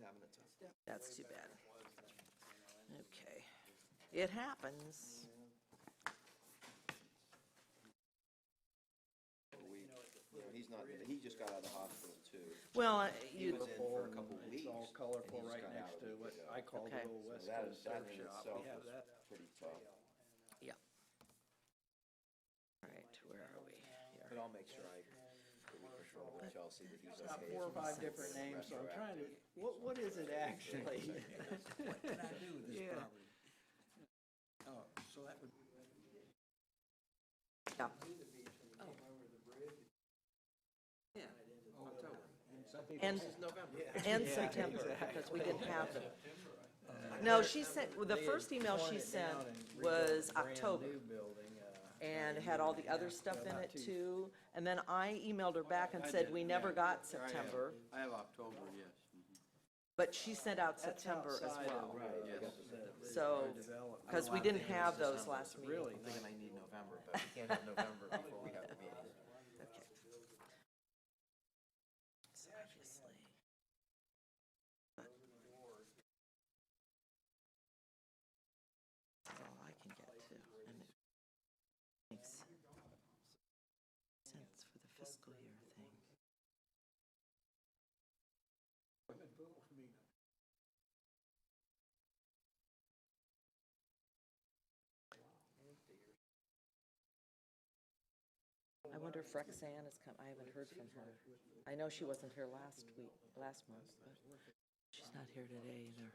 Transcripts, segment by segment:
having a tough day. That's too bad. Okay. It happens. He's not, he just got out of the hospital too. Well, He you, was in for a couple It's weeks. all colorful and he right just got next out to a what week I ago. call the Okay. old West So that Coast that surf in shop. itself We have was that. pretty tough. yeah. All right, where are we? Here. But I'll make sure I confirm with Chelsea that he's Got okay. 4 or 5 different names, so I'm trying to, what is it actually? What can I do with this Yeah. property? Oh, so that would, Yeah. yeah, October. And, November. and Yeah, September, exactly. because we didn't have them. No, she sent, well, the first email she sent was October. And had all the other stuff in it too. And then I emailed her back and said, we never got September, I have October, yes. but she sent out September as well. Yes. So, because we didn't have those last meeting. Really? I'm thinking I need November, but we can't have November before we have the meeting. Okay. So obviously. That's all I can get to, and it makes sense for the fiscal year thing. I wonder if Rexanne has come, I haven't heard from her. I know she wasn't here last month, but she's not here today either.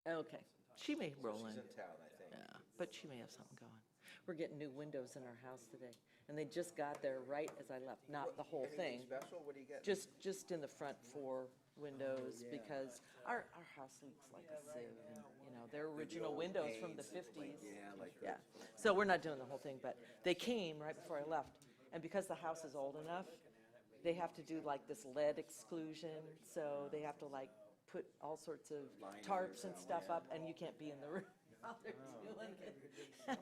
Okay, she may roll in. She's in town, I think. Yeah, but she may have something going. We're getting new windows in our house today, and they just got there right as I left, not the whole thing. Anything special? What do you get? Just in the front 4 windows, because our house leaks like a sieve, and, you know, they're original windows from the 50s. Yeah, like. Yeah, so we're not doing the whole thing, but they came right before I left, and because the house is old enough, they have to do like this lead exclusion, so they have to like put all sorts of tarps and stuff up, and you can't be in the room while they're doing it.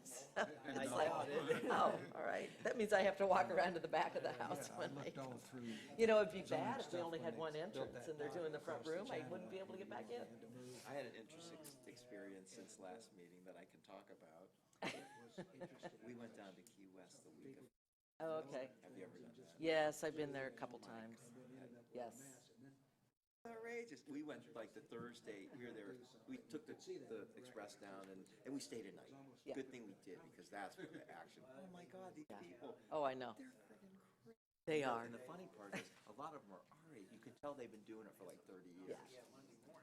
So it's like, oh, all right, that means I have to walk around to the back of the house when I, Looked all through. you know, it'd be bad if we only had one entrance and they're doing the front room, I wouldn't be able to get back in. I had an interesting experience since last meeting that I can talk about. We went down to Key West the week of, Oh, okay. have you ever done that? Yes, I've been there a couple times. Yes. Outrageous. We went like the Thursday, we were there, we took the express down and we stayed a night. Yeah. Good thing we did, because that's where the action, oh my God, these people, Oh, I know. they're friggin' crazy. They are. And the funny part is, a lot of them are our age. You can tell they've been doing it for like 30 years.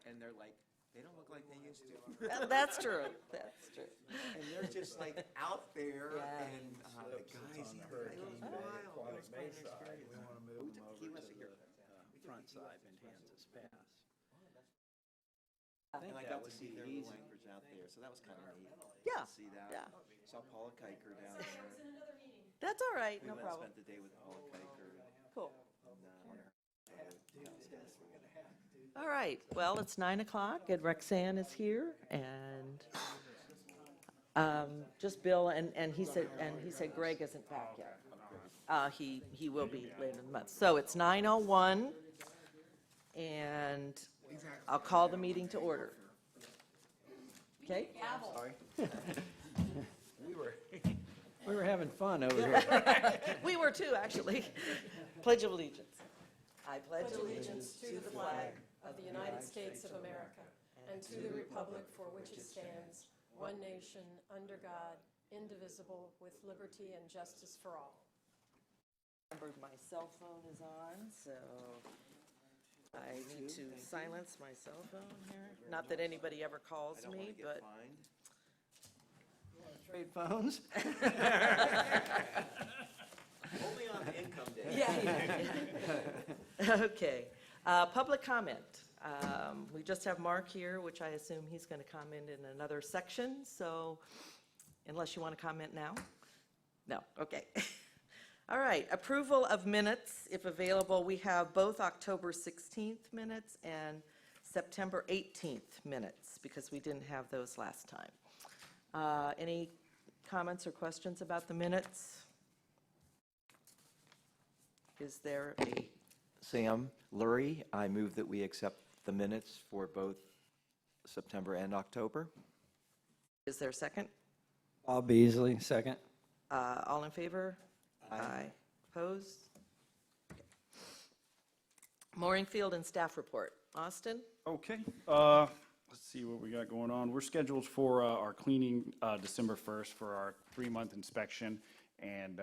And they're like, they don't look like they used to. That's true, that's true. And they're just like out there, Yeah. and the guys, it was wild. It was quite an experience. We want to We move them took Key over West to a year. the front side in Kansas Pass. And I that got to would see be their easy. little Anchorage out there, so that was kind of neat. Yeah, To see that. yeah. Saw Paula Kiker down there. That's all right, We no went and problem. spent the day with Paula Kiker. Cool. And, All right, well, it's 9 o'clock and Rexanne is here and just Bill and he said Greg isn't back yet. He will be later in the month. So it's 9:01 and I'll call the meeting to order. Okay? We were having fun over here. We were too, actually. Pledge of allegiance. I pledge allegiance to the flag of the United States of America and to the republic for which it stands, one nation, under God, indivisible, with liberty and justice for all. Remember, my cell phone is on, so I need to silence my cell phone here. Not that anybody ever calls I don't want me, to get but fined. Trade phones? Only on the income day. yeah. Okay. Public comment. We just have Mark here, which I assume he's going to comment in another section. So unless you want to comment now? No. Okay. All right. Approval of minutes, if available. We have both October 16th minutes and September 18th minutes because we didn't have those last time. Any comments or questions about the minutes? Is there a, Sam Lurie, I move that we accept the minutes for both September and October. is there a second? Bob Beasley, second. All in favor? Aye. Opposed? Mooring Field and staff report. Austin? Okay, let's see what we got going on. We're scheduled for our cleaning December 1st for our 3-month inspection and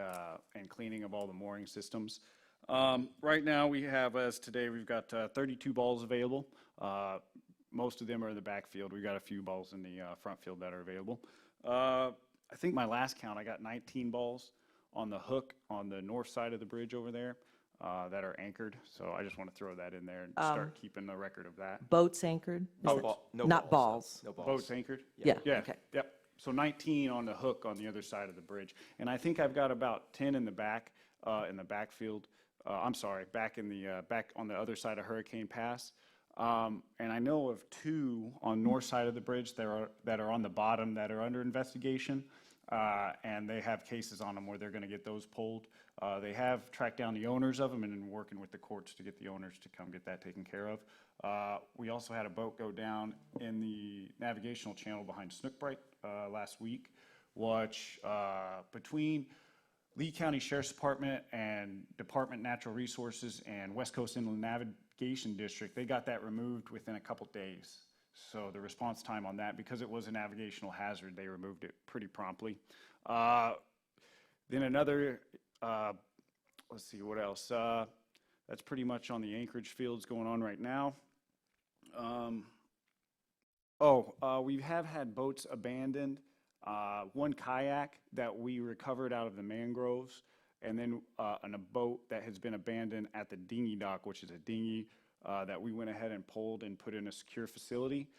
cleaning of all the mooring systems. Right now, we have, as today, we've got 32 balls available. Most of them are in the backfield. We've got a few balls in the front field that are available. I think my last count, I got 19 balls on the hook on the north side of the bridge over there that are anchored. So I just want to throw that in there and start keeping a record of that. Boats anchored? Is it- No Not balls. No balls. Boats anchored? Yeah, Yeah, okay. yep. So 19 on the hook on the other side of the bridge. And I think I've got about 10 in the backfield. I'm sorry, back on the other side of Hurricane Pass. And I know of 2 on north side of the bridge that are on the bottom that are under investigation. And they have cases on them where they're going to get those pulled. They have tracked down the owners of them and been working with the courts to get the owners to come get that taken care of. We also had a boat go down in the navigational channel behind Snookbright last week, which between Lee County Sheriff's Department and Department of Natural Resources and West Coast Inland Navigation District, they got that removed within a couple days. So the response time on that, because it was a navigational hazard, they removed it pretty promptly. Then another, let's see, what else? That's pretty much on the Anchorage fields going on right now. We have had boats abandoned. One kayak that we recovered out of the mangroves, and then a boat that has been abandoned at the dinghy dock, which is a dinghy that we went ahead and pulled and put in a secure facility.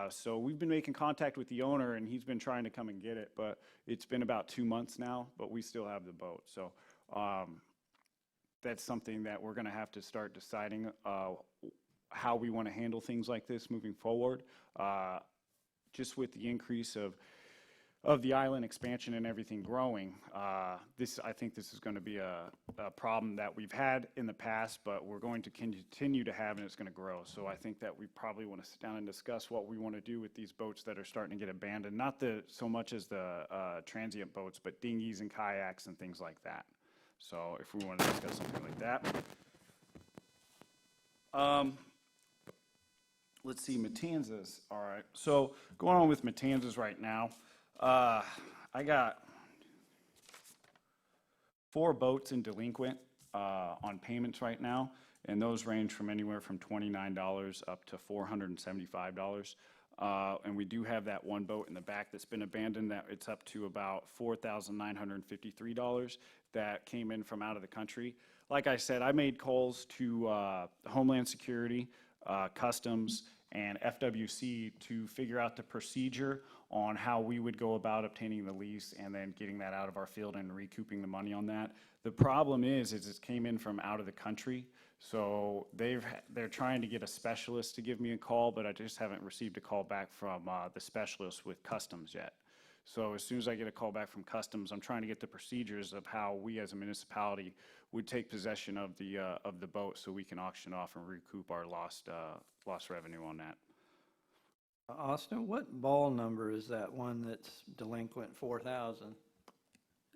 So we've been making contact with the owner, and he's been trying to come and get it, but it's been about 2 months now, but we still have the boat. So that's something that we're going to have to start deciding how we want to handle things like this moving forward. Just with the increase of the island expansion and everything growing, I think this is going to be a problem that we've had in the past, but we're going to continue to have, and it's going to grow. So I think that we probably want to sit down and discuss what we want to do with these boats that are starting to get abandoned, not so much as the transient boats, but dinghies and kayaks and things like that. So if we want to discuss something like that. Let's see, Matanzas. All right. So going on with Matanzas right now, I got 4 boats in delinquent on payments right now, and those range from anywhere from $29 up to $475. And we do have that one boat in the back that's been abandoned that it's up to about $4,953 that came in from out of the country. Like I said, I made calls to Homeland Security, Customs, and FWC to figure out the procedure on how we would go about obtaining the lease and then getting that out of our field and recouping the money on that. The problem is it came in from out of the country, so they're trying to get a specialist to give me a call, but I just haven't received a call back from the specialist with Customs yet. So as soon as I get a call back from Customs, I'm trying to get the procedures of how we as a municipality would take possession of the boat so we can auction off and recoup our lost revenue on that. Austin, what ball number is that one that's delinquent 4,000?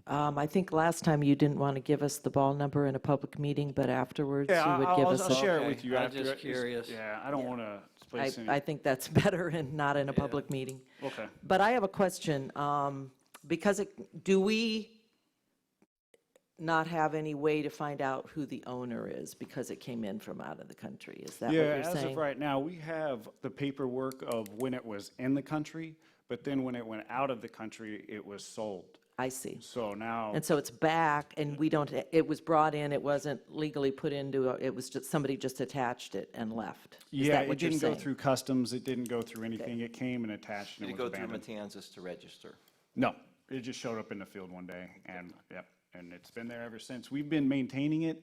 I think last time you didn't want to give us the ball number in a public meeting, but afterwards you would give us I'll a... share it Okay, with you I'm after. just curious. Yeah, I don't want to place any. I think that's better and not in a public meeting. Okay. But I have a question, because do we not have any way to find out who the owner is because it came in from out of the country? Is that what Yeah, you're as saying? of right now, we have the paperwork of when it was in the country, but then when it went out of the country, it was sold. I see. So now, And so it's back, and we don't, it was brought in, it wasn't legally put into, it was just, somebody just attached it and left. Is yeah, that it what you're didn't go saying? through Customs, it didn't go through anything, it came and attached and Did it it was go through abandoned. Matanzas to register? No, it just showed up in the field one day, and, yep, and it's been there ever since. We've been maintaining it.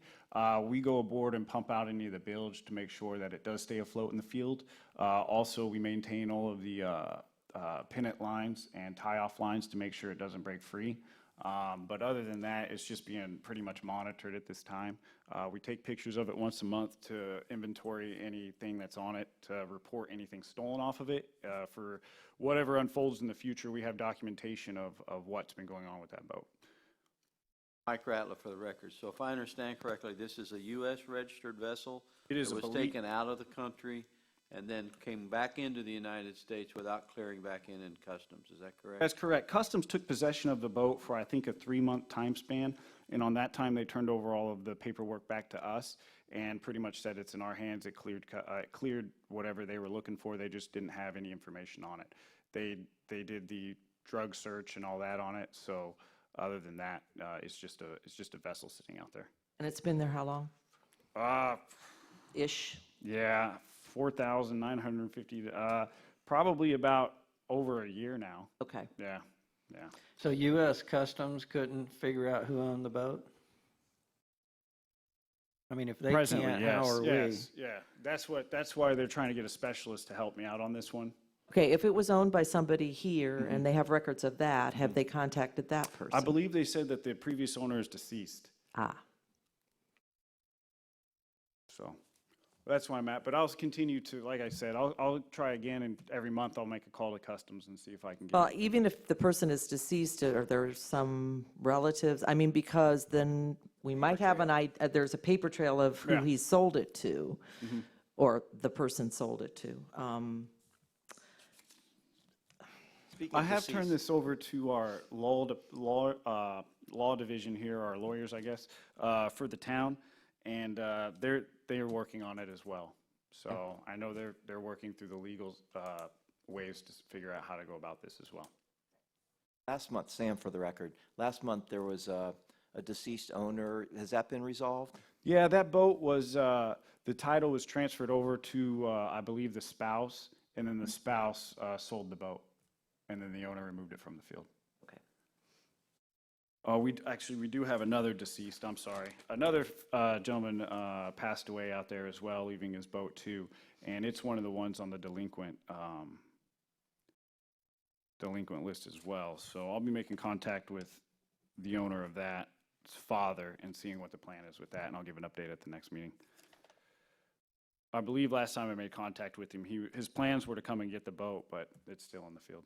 We go aboard and pump out any of the bilge to make sure that it does stay afloat in the field. Also, we maintain all of the pennant lines and tie-off lines to make sure it doesn't break free. But other than that, it's just being pretty much monitored at this time. We take pictures of it once a month to inventory anything that's on it, to report anything stolen off of it. For whatever unfolds in the future, we have documentation of what's been going on with that boat. Mike Ratliff for the record. So if I understand correctly, this is a U.S. registered vessel? It is that a was belie- taken out of the country and then came back into the United States without clearing back in customs. Is that correct? That's correct. Customs took possession of the boat for, I think, a 3-month time span, and on that time, they turned over all of the paperwork back to us and pretty much said it's in our hands. It cleared whatever they were looking for. They just didn't have any information on it. They did the drug search and all that on it, so other than that, it's just a vessel sitting out there. And it's been there how long? Ish? Yeah, 4,950, probably about over a year now. Okay. Yeah. So U.S. Customs couldn't figure out who owned the boat? I mean, if they Presently, can't, yes, how are we? yes, yeah. That's why they're trying to get a specialist to help me out on this one. Okay, if it was owned by somebody here and they have records of that, have they contacted that person? I believe they said that the previous owner is deceased, Ah, so that's where I'm at. But I'll continue to, like I said, I'll try again, and every month I'll make a call to Customs and see if I can well, get. even if the person is deceased or there's some relatives, I mean, because then we might have there's a paper trail of who Yeah. he sold it to, or the person sold it to. Speaking I of have turned deceased- this over to our law division here, our lawyers, I guess, for the town, and they're working on it as well. So I know they're working through the legal ways to figure out how to go about this as well. Last month, Sam, for the record, last month there was a deceased owner. Has that been resolved? Yeah, that boat was, the title was transferred over to, I believe, the spouse, and then the spouse sold the boat, and then the owner removed it from the field. Okay. We do have another deceased, I'm sorry. Another gentleman passed away out there as well, leaving his boat too, and it's one of the ones on the delinquent list as well. So I'll be making contact with the owner of that father and seeing what the plan is with that, and I'll give an update at the next meeting. I believe last time I made contact with him, his plans were to come and get the boat, but it's still in the field.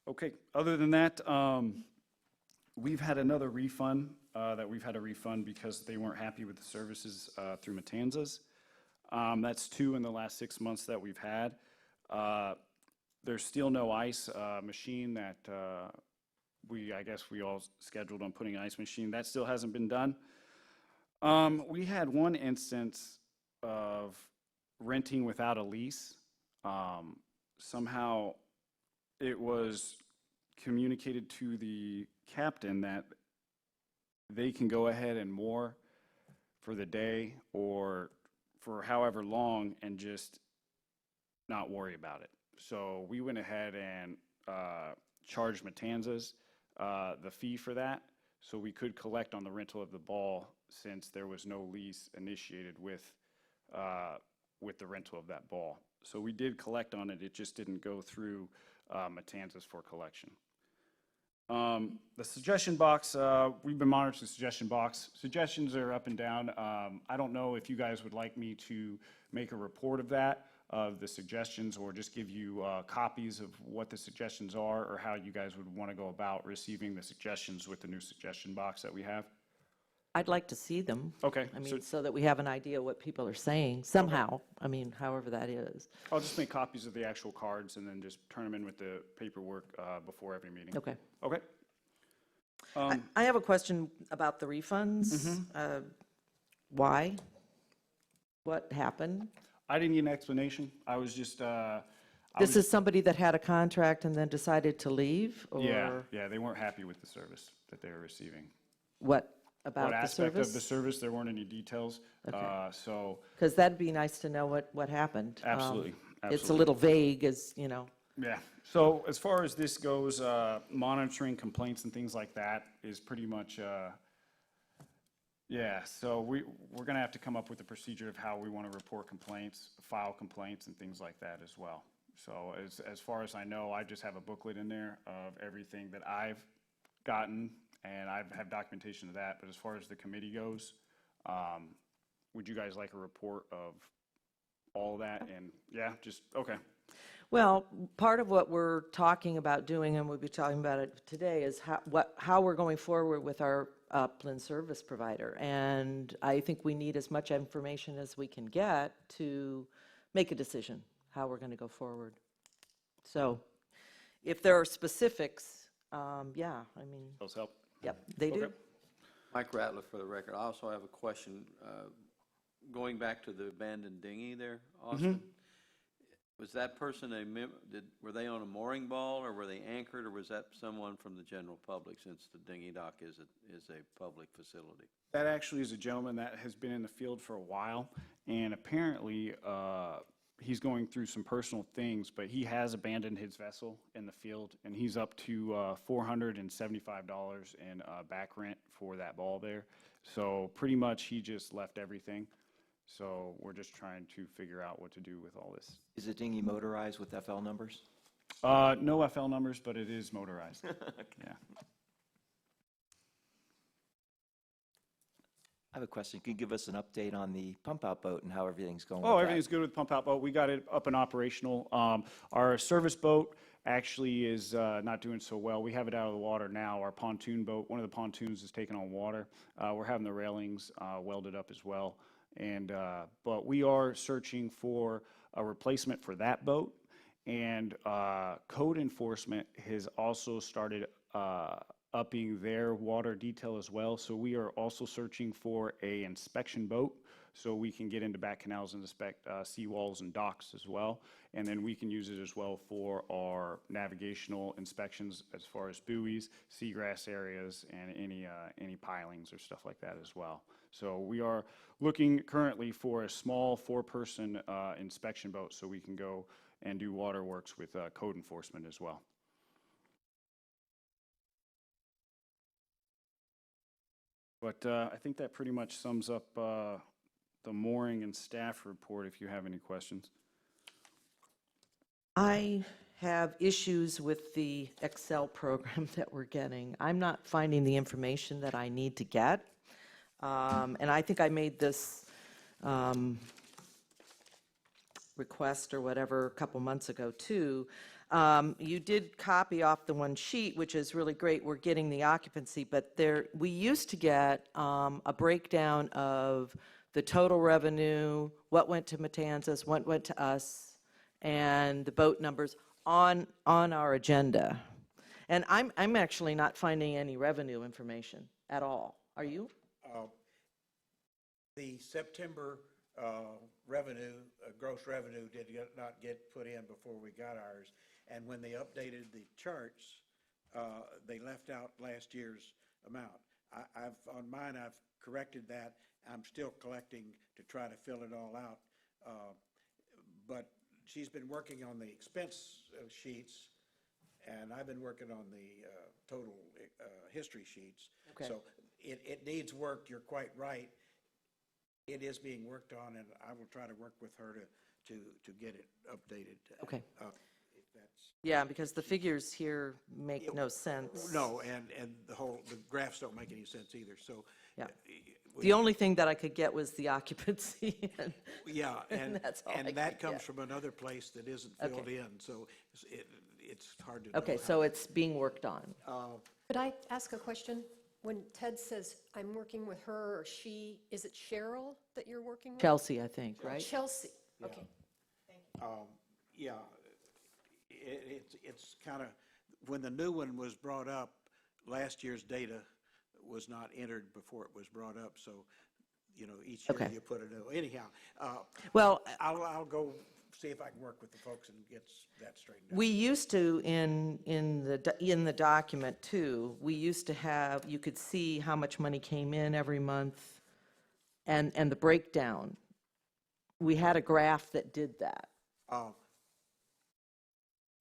Okay, other than that, we've had another refund that we've had to refund because they weren't happy with the services through Matanzas. That's 2 in the last 6 months that we've had. There's still no ice machine that I guess we all scheduled on putting an ice machine. That still hasn't been done. We had one instance of renting without a lease. Somehow it was communicated to the captain that they can go ahead and moor for the day or for however long and just not worry about it. So we went ahead and charged Matanzas the fee for that, so we could collect on the rental of the ball since there was no lease initiated with the rental of that ball. So we did collect on it, it just didn't go through Matanzas for collection. The suggestion box, we've been monitoring the suggestion box. Suggestions are up and down. I don't know if you guys would like me to make a report of that, of the suggestions, or just give you copies of what the suggestions are, or how you guys would want to go about receiving the suggestions with the new suggestion box that we have. I'd like to see them. Okay, I so mean, so that we have an idea what people are saying somehow. I mean, however that is. I'll just make copies of the actual cards and then just turn them in with the paperwork before every meeting. Okay. Okay. I have a question about the refunds. Why? What happened? I didn't get an explanation. I was just, This is somebody that had a contract and then decided to leave? yeah, Or they weren't happy with the service that they were receiving. what about What the aspect of the service? service, there weren't any details. So, Because that'd be nice to know what happened. absolutely, It's a absolutely. little vague, as, you know. Yeah, so as far as this goes, monitoring complaints and things like that is pretty much, yeah, so we're gonna have to come up with a procedure of how we want to report complaints, file complaints and things like that as well. So as far as I know, I just have a booklet in there of everything that I've gotten, and I have documentation of that. But as far as the committee goes, would you guys like a report of all that? And yeah, just, okay. Well, part of what we're talking about doing, and we'll be talking about it today, is how we're going forward with our upland service provider. And I think we need as much information as we can get to make a decision how we're going to go forward. So if there are specifics, yeah, I mean, Those help? yep, they do. Okay. Mike Ratliff, for the record. I also have a question. Going back to the abandoned dinghy there, Austin, was that person were they on a mooring ball, or were they anchored, or was that someone from the general public, since the dinghy dock is a public facility? That actually is a gentleman that has been in the field for a while, and apparently he's going through some personal things, but he has abandoned his vessel in the field, and he's up to $475 in back rent for that ball there. So pretty much he just left everything. So we're just trying to figure out what to do with all this. Is the dinghy motorized with FL numbers? No FL numbers, but it is motorized. Yeah. I have a question. Can you give us an update on the pump-out boat and how everything's going Oh, with that? everything's good with pump out boat. We got it up and operational. Our service boat actually is not doing so well. We have it out of the water now. Our pontoon boat, one of the pontoons is taking on water. We're having the railings welded up as well. And but we are searching for a replacement for that boat. And code enforcement has also started upping their water detail as well. So we are also searching for a inspection boat, so we can get into back canals and inspect seawalls and docks as well. And then we can use it as well for our navigational inspections as far as buoys, seagrass areas, and any pilings or stuff like that as well. So we are looking currently for a small 4-person inspection boat, so we can go and do water works with code enforcement as well. But I think that pretty much sums up the mooring and staff report, if you have any questions. I have issues with the Excel program that we're getting. I'm not finding the information that I need to get. And I think I made this request or whatever a couple months ago too. You did copy off the one sheet, which is really great. We're getting the occupancy, but we used to get a breakdown of the total revenue, what went to Matanzas, what went to us, and the boat numbers on our agenda. And I'm actually not finding any revenue information at all. Are you? The September revenue, gross revenue did not get put in before we got ours. And when they updated the charts, they left out last year's amount. On mine, I've corrected that. I'm still collecting to try to fill it all out. But she's been working on the expense sheets, and I've been working on the total history sheets. Okay. So it needs work. You're quite right. It is being worked on, and I will try to work with her to get it updated. Okay. If that's Yeah, because the figures here make no sense. no, and the graphs don't make any sense either. So Yeah. The only thing that I could get was the occupancy. yeah, and that's all I and that could comes get. from another place that isn't filled Okay. in. So it's hard to know. Okay, so it's being worked on. Could I ask a question? When Ted says, I'm working with her or she, is it Cheryl that you're working with? Chelsea, I think, right? Chelsea, okay. Yeah, it's kind of, when the new one was brought up, last year's data was not entered before it was brought up, so, each year Okay. you put it, anyhow. Well, I'll go see if I can work with the folks and get that straightened out. we used to, in the document too, we used to have, you could see how much money came in every month and the breakdown. We had a graph that did that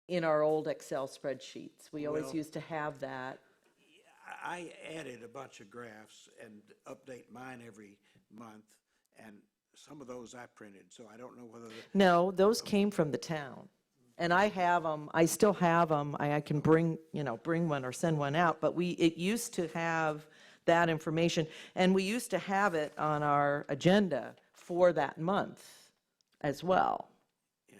in our old Excel spreadsheets. We always Well- used to have that. I added a bunch of graphs and update mine every month, and some of those I printed, so I don't know whether. No, those came from the town. And I have them, I still have them, I can bring, bring one or send one out, but it used to have that information, and we used to have it on our agenda for that month as well. Yeah,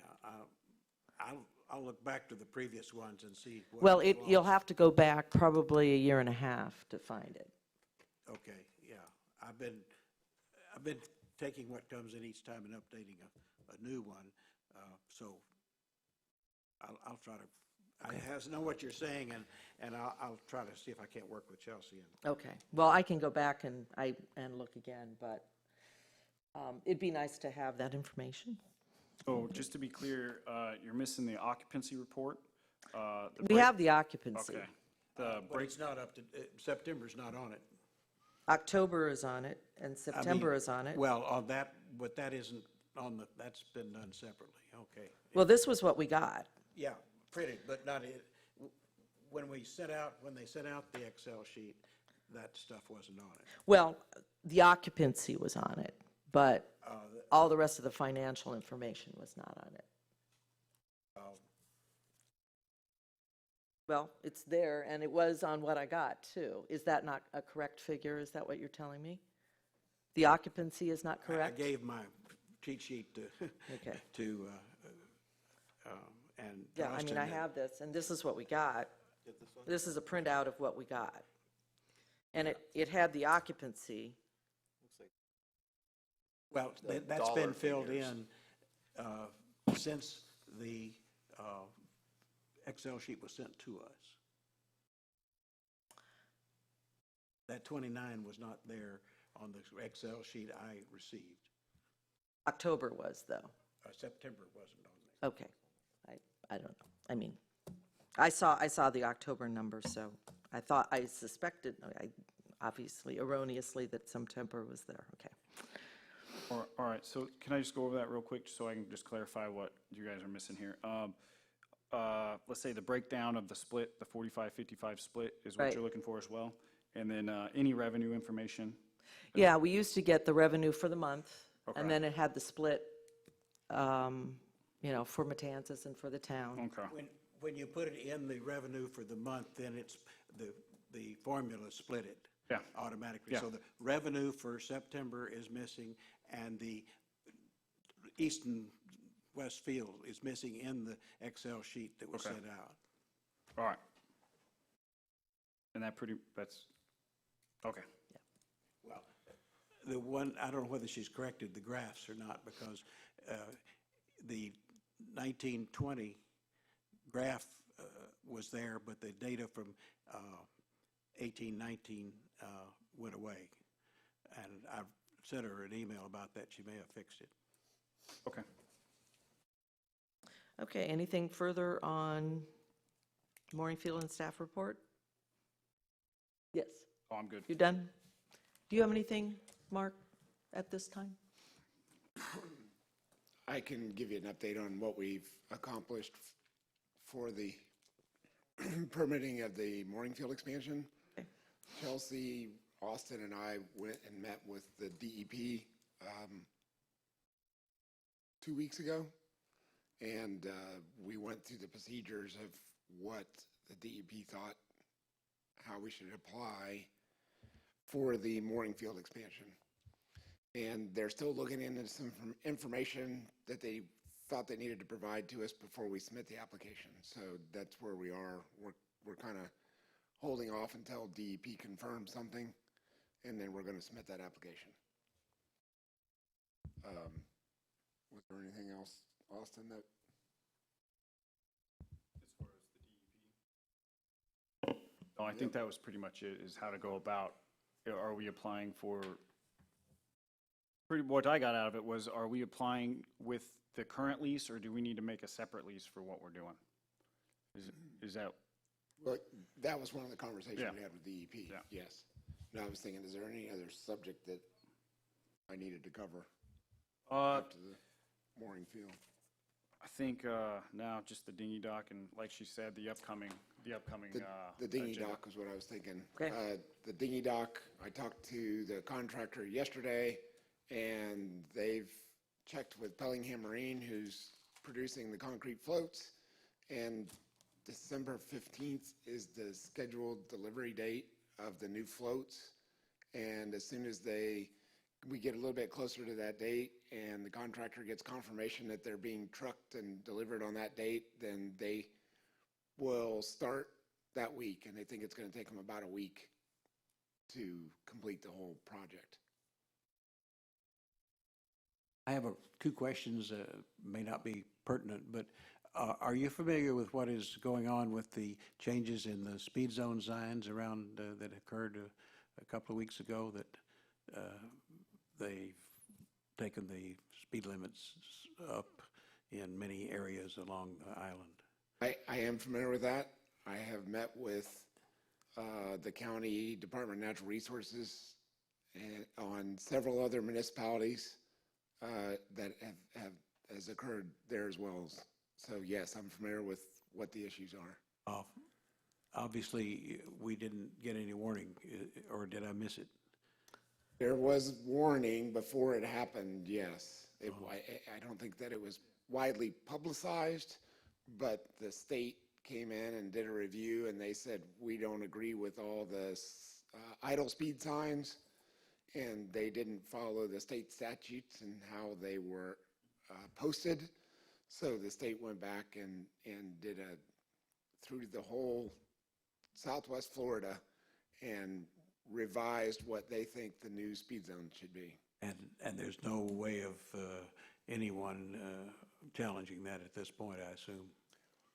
I'll look back to the previous ones and see what. Well, was you'll lost. have to go back probably a year and a half to find it. Okay, yeah. I've been taking what comes in each time and updating a new one. So I'll try to, I know what you're saying, and I'll try to see if I can't work with Chelsea. Okay, well, I can go back and look again, but it'd be nice to have that information. So just to be clear, you're missing the occupancy report? We have the occupancy. Okay. The But break, it's not up to, September's not on it. October is on it, and I mean, September is on it. Well, on that, but that isn't on the, that's been done separately, okay. Well, this was what we got. Yeah, printed, but not it. When they sent out the Excel sheet, that stuff wasn't on it. Well, the occupancy was on it, but all the rest of the financial information was not on it. Well, it's there, and it was on what I got, too. Is that not a correct figure? Is that what you're telling me? The occupancy is not correct? I gave my cheat sheet to, Okay. and. Yeah, I mean, I Austin, have this, and this is what we got. This is a printout of what we got. And it had the occupancy. Well, that's been filled in since the Excel sheet was sent to us. That 29 was not there on the Excel sheet I received. October was, though. September wasn't on there. Okay. I don't know. I mean, I saw the October number, so I suspected, obviously erroneously, that September was there. Okay. all right, so can I just go over that real quick, so I can just clarify what you guys are missing here? Let's say the breakdown of the split, the 45-55 split is what Right. you're looking for as well? And then any revenue information? Yeah, we used to get the revenue for the month, Okay. and then it had the split, for Matanzas and for the town. Okay, When you put it in the revenue for the month, then it's, the formula split it. Yeah. Automatically. Yeah. So the revenue for September is missing, and the east and west field is missing in the Excel sheet that was Okay. sent out. all right. And that's, okay. Well, the one, I don't know whether she's corrected the graphs or not, because the 1920 graph was there, but the data from 1819 went away. And I've sent her an email about that. She may have fixed it. Okay. Okay, anything further on Mooring-Field and staff report? Yes. Oh, I'm good. You done? Do you have anything, Mark, at this time? I can give you an update on what we've accomplished for the permitting of the mooring field expansion. Okay. Chelsea, Austin, and I went and met with the DEP 2 weeks ago, and we went through the procedures of what the DEP thought, how we should apply for the mooring field expansion. And they're still looking into some information that they thought they needed to provide to us before we submit the application. So that's where we are. We're kind of holding off until DEP confirms something, and then we're going to submit that application. Was there anything else, Austin, that? As far as the DEP? Oh, I think that was pretty much it, is how to go about, are we applying for, what I got out of it was, are we applying with the current lease, or do we need to make a separate lease for what we're doing? Is that? Well, that was one of the conversations Yeah. we had with DEP, Yeah. yes. No, I was thinking, is there any other subject that I needed to cover after the mooring field? I think now just the dinghy dock, and like she said, the upcoming The dinghy agenda. dock was what I was thinking. Okay. The dinghy dock, I talked to the contractor yesterday, and they've checked with Bellingham Marine, who's producing the concrete floats, and December 15th is the scheduled delivery date of the new floats. And as soon as we get a little bit closer to that date and the contractor gets confirmation that they're being trucked and delivered on that date, then they will start that week. And they think it's going to take them about a week to complete the whole project. I have two questions, may not be pertinent, but are you familiar with what is going on with the changes in the speed zone signs around that occurred a couple of weeks ago, that they've taken the speed limits up in many areas along the island? I am familiar with that. I have met with the county Department of Natural Resources and on several other municipalities that has occurred there as well. So yes, I'm familiar with what the issues are. Obviously, we didn't get any warning, or did I miss it? There was warning before it happened, yes. I don't think that it was widely publicized, but the state came in and did a review, and they said, we don't agree with all the idle speed signs, and they didn't follow the state statutes and how they were posted. So the state went back and did through the whole Southwest Florida and revised what they think the new speed zone should be. And there's no way of anyone challenging that at this point, I assume?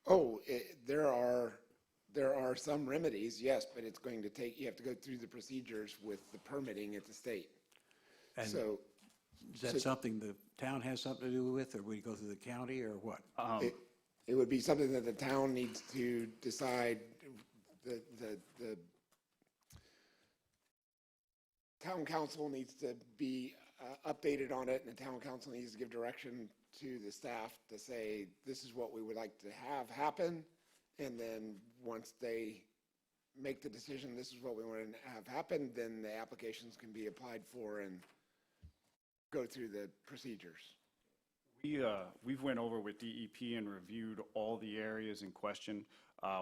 Oh, there are some remedies, yes, but it's going to take, you have to go through the procedures with the permitting at the state. And So is that something the town has something to do with, or we go through the county, or what? it would be something that the town needs to decide. The town council needs to be updated on it, and the town council needs to give direction to the staff to say, this is what we would like to have happen. And then once they make the decision, this is what we want to have happen, then the applications can be applied for and go through the procedures. We've went over with DEP and reviewed all the areas in question,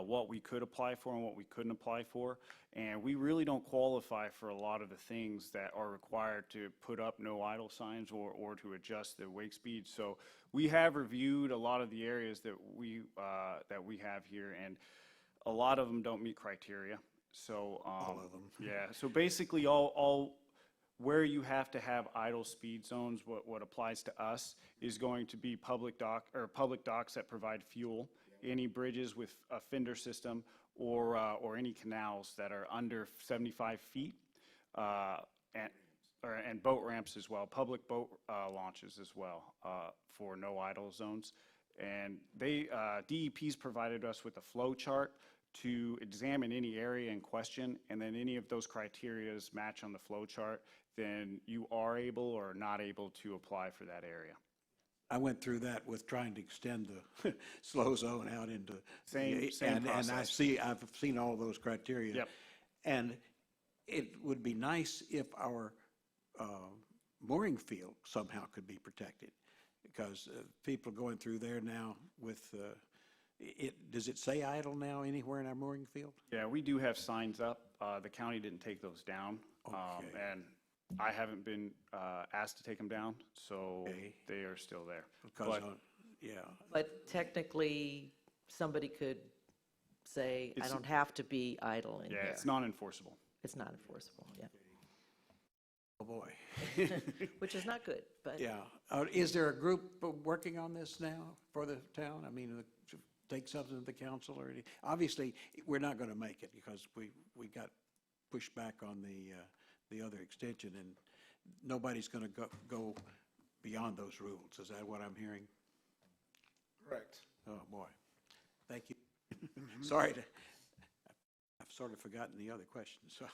what we could apply for and what we couldn't apply for. And we really don't qualify for a lot of the things that are required to put up no idle signs or to adjust the wake speed. So we have reviewed a lot of the areas that we have here, and a lot of them don't meet criteria. So All of them. yeah. So basically, all where you have to have idle speed zones, what applies to us is going to be public docks that provide fuel, any bridges with a fender system, or any canals that are under 75 feet, and boat ramps as well, public boat launches as well, for no idle zones. And DEP's provided us with a flow chart to examine any area in question, and then any of those criterias match on the flow chart, then you are able or not able to apply for that area. I went through that with trying to extend the slow zone out into. Same and process. I've seen all those criteria. Yep. And it would be nice if our mooring field somehow could be protected, because people going through there now with, does it say idle now anywhere in our mooring field? Yeah, we do have signs up. The county didn't take those down. Okay. And I haven't been asked to take them down, so Okay. they are still there. Because, But yeah, But technically, somebody could say, I It's- don't have to be idle in yeah, here. it's non-enforceable. It's not enforceable, yeah, oh boy. which is not good, but. Yeah. Is there a group working on this now for the town? I mean, to take something to the council or anything? Obviously, we're not going to make it because we got pushed back on the other extension, and nobody's going to go beyond those rules. Is that what I'm hearing? Correct. Oh, boy. Thank you. Sorry I've sort of forgotten the other questions. So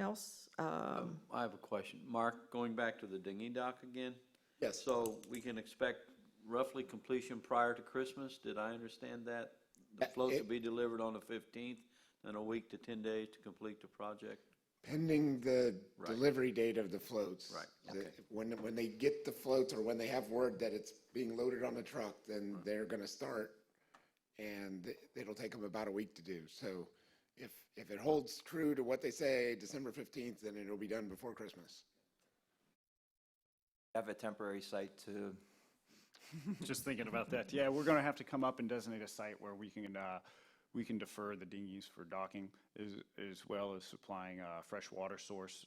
Else? I have a question. Mark, going back to the dinghy dock again? Yes. So we can expect roughly completion prior to Christmas? Did I understand that? The float to be delivered on the 15th, and a week to 10 days to complete the project? Pending the Right. delivery date of the floats. Right. When they get the floats, or when they have word that it's being loaded on the truck, then they're gonna start, and it'll take them about a week to do. So if it holds true to what they say, December 15th, then it'll be done before Christmas. Have a temporary site to, Just thinking about that. Yeah, we're going to have to come up and designate a site where we can defer the dinghies for docking, as well as supplying a fresh water source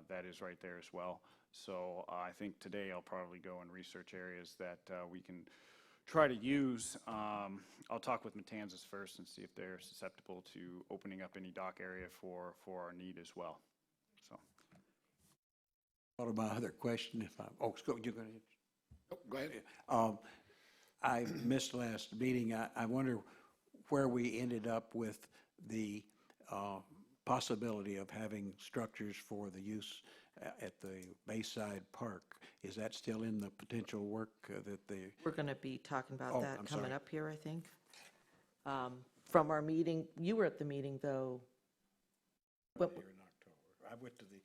that is right there as well. So I think today I'll probably go and research areas that we can try to use. I'll talk with Matanzas first and see if they're susceptible to opening up any dock area for our need as well. So. Thought of my other question, if I, you're going to. Oh, go ahead. I missed last meeting. I wonder where we ended up with the possibility of having structures for the use at the Bayside Park. Is that still in the potential work that the? We're going to be talking about Oh, that I'm coming sorry. up here, I think. From our meeting, you were at the meeting, though. What- Here in October. I went to the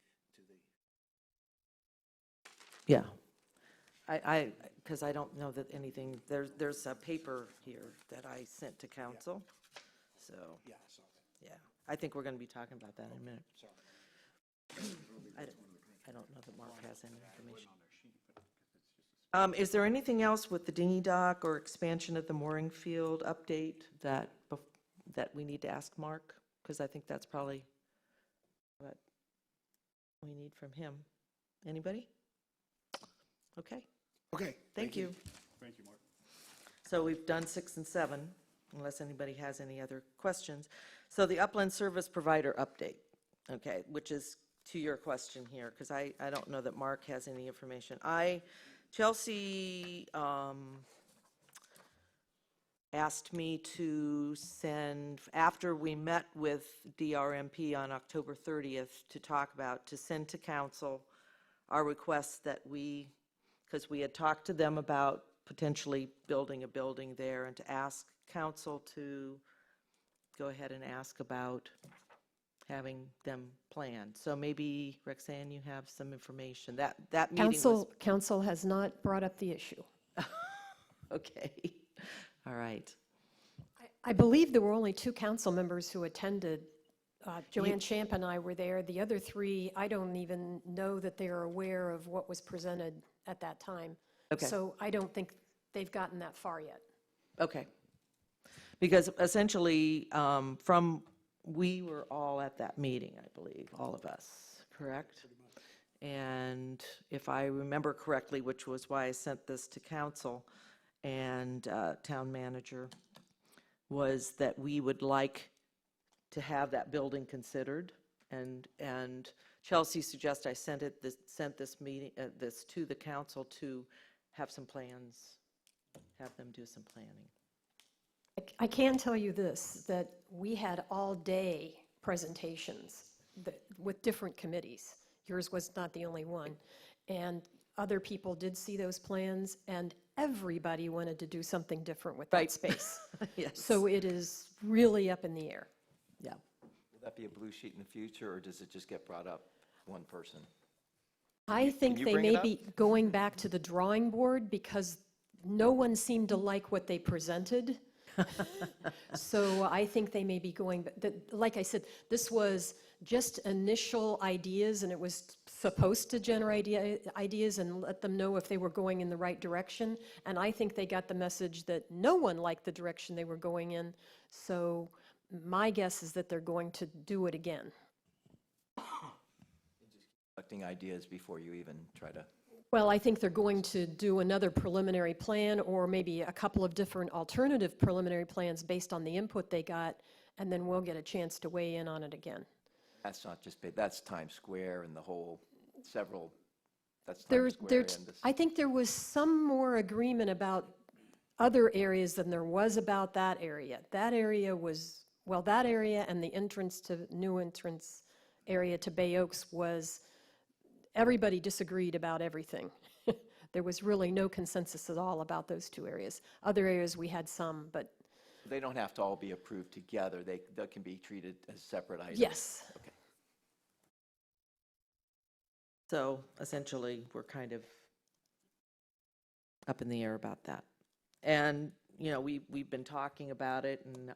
Yeah. Because I don't know that anything, there's a paper here that I sent to council, so, yeah, I saw that. yeah. I think we're going to be talking about that in a minute. Sorry. I don't know that Mark has any information. Is there anything else with the dinghy dock or expansion of the mooring field update that we need to ask Mark? Because I think that's probably what we need from him. Anybody? Okay, Okay. thank you. Thank you, Mark. So we've done 6 and 7, unless anybody has any other questions. So the upland service provider update, okay, which is to your question here, because I don't know that Mark has any information. Chelsea asked me to send, after we met with DRMP on October 30th to send to council our requests that because we had talked to them about potentially building a building there, and to ask council to go ahead and ask about having them planned. So maybe, Roxanne, you have some information. That meeting was... Council has not brought up the issue. Okay, all right. I believe there were only 2 council members who attended. Joanne Champ and I were there. The other 3, I don't even know that they are aware of what was presented at that time. Okay. So I don't think they've gotten that far yet. Okay. Because essentially, we were all at that meeting, I believe, all of us, correct? And if I remember correctly, which was why I sent this to council and town manager, was that we would like to have that building considered. And Chelsea suggested I sent this meeting, this to the council to have some plans, have them do some planning. I can tell you this, that we had all-day presentations with different committees. Yours was not the only one. And other people did see those plans, and everybody wanted to do something different with that Right. space. Yes. So it is really up in the air. Yeah. will that be a blue sheet in the future, or does it just get brought up one person? I think you they bring it may up? be going back to the drawing board because no one seemed to like what they presented. So I think they may be going, like I said, this was just initial ideas, and it was supposed to generate ideas and let them know if they were going in the right direction. And I think they got the message that no one liked the direction they were going in. So my guess is that they're going to do it again. Collecting ideas before you even try to, Well, I think they're going to do another preliminary plan, or maybe a couple of different alternative preliminary plans based on the input they got, and then we'll get a chance to weigh in on it again. that's not just, that's Times Square and the whole, that's There, Times Square and this. I think there was some more agreement about other areas than there was about that area. That area was, well, that area and the new entrance area to Bay Oaks was, everybody disagreed about everything. There was really no consensus at all about those 2 areas. Other areas we had some, but They don't have to all be approved together. They can be treated as separate items. yes. Okay. So essentially, we're kind of up in the air about that. And, we've been talking about it, and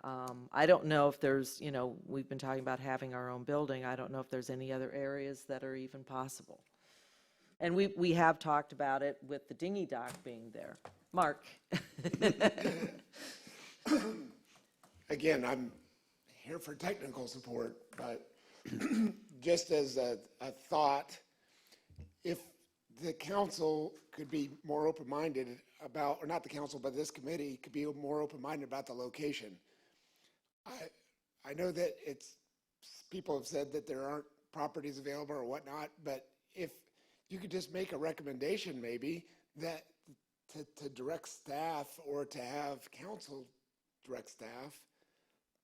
I don't know if there's, we've been talking about having our own building. I don't know if there's any other areas that are even possible. And we have talked about it with the dinghy dock being there. Mark? Again, I'm here for technical support, but just as a thought, if the council could be more open-minded about, or not the council, but this committee could be more open-minded about the location. I know that people have said that there aren't properties available or whatnot, but if you could just make a recommendation maybe that to direct staff or to have council direct staff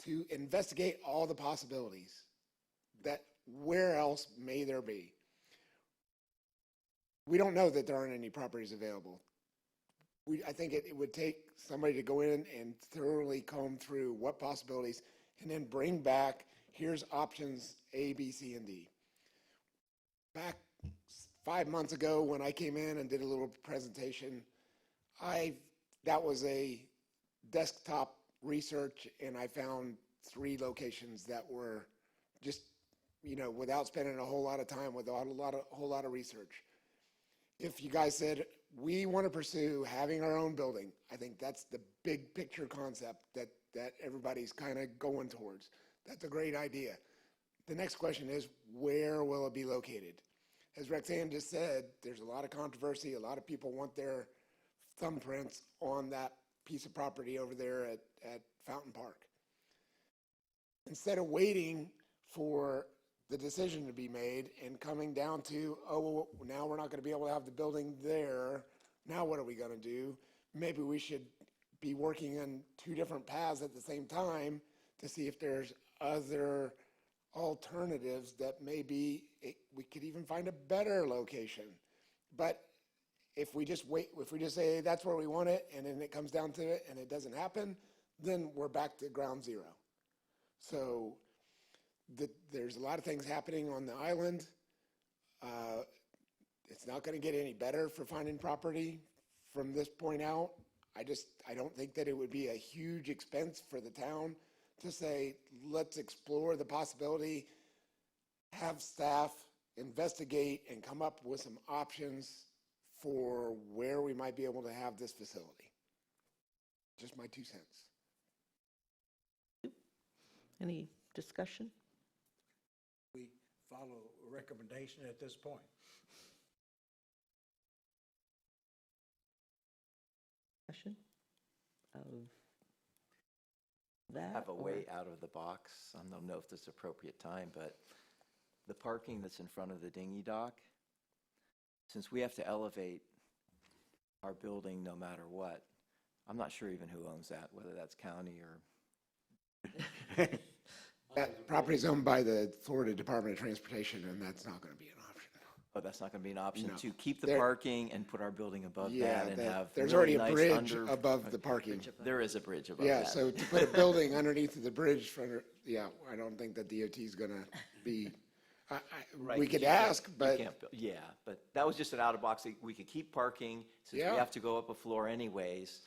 to investigate all the possibilities, that where else may there be? We don't know that there aren't any properties available. I think it would take somebody to go in and thoroughly comb through what possibilities and then bring back, here's options A, B, C, and D. Back 5 months ago when I came in and did a little presentation, that was a desktop research, and I found 3 locations that were just, without spending a whole lot of time, without a whole lot of research. If you guys said, we want to pursue having our own building, I think that's the big picture concept that everybody's kind of going towards. That's a great idea. The next question is, where will it be located? As Rexanne just said, there's a lot of controversy. A lot of people want their thumbprints on that piece of property over there at Fountain Park. Instead of waiting for the decision to be made and coming down to, oh, well, now we're not going to be able to have the building there. Now what are we going to do? Maybe we should be working on 2 different paths at the same time to see if there's other alternatives that maybe we could even find a better location. But if we just say, hey, that's where we want it, and then it comes down to it and it doesn't happen, then we're back to ground zero. So there's a lot of things happening on the island. It's not going to get any better for finding property from this point out. I don't think that it would be a huge expense for the town to say, let's explore the possibility, have staff investigate and come up with some options for where we might be able to have this facility. Just my 2 cents. Any discussion? We follow a recommendation at this point. Discussion of that? Have a or- way out of the box. I don't know if this is appropriate time, but the parking that's in front of the dinghy dock, since we have to elevate our building no matter what, I'm not sure even who owns that, whether that's county or. That property is owned by the Florida Department of Transportation, and that's not going to be an option. Oh, that's not going to be an option No. to keep the There- parking and put our building above Yeah, that and have there's really already a nice bridge under- above the parking. There is a bridge above Yeah, that. so to put a building underneath the bridge, I don't think that DOT is going to be, Right, we 'cause could you can't- ask, you but can't build- Yeah, but that was just an out of box. We could keep parking since we Yeah. have to go up a floor anyways.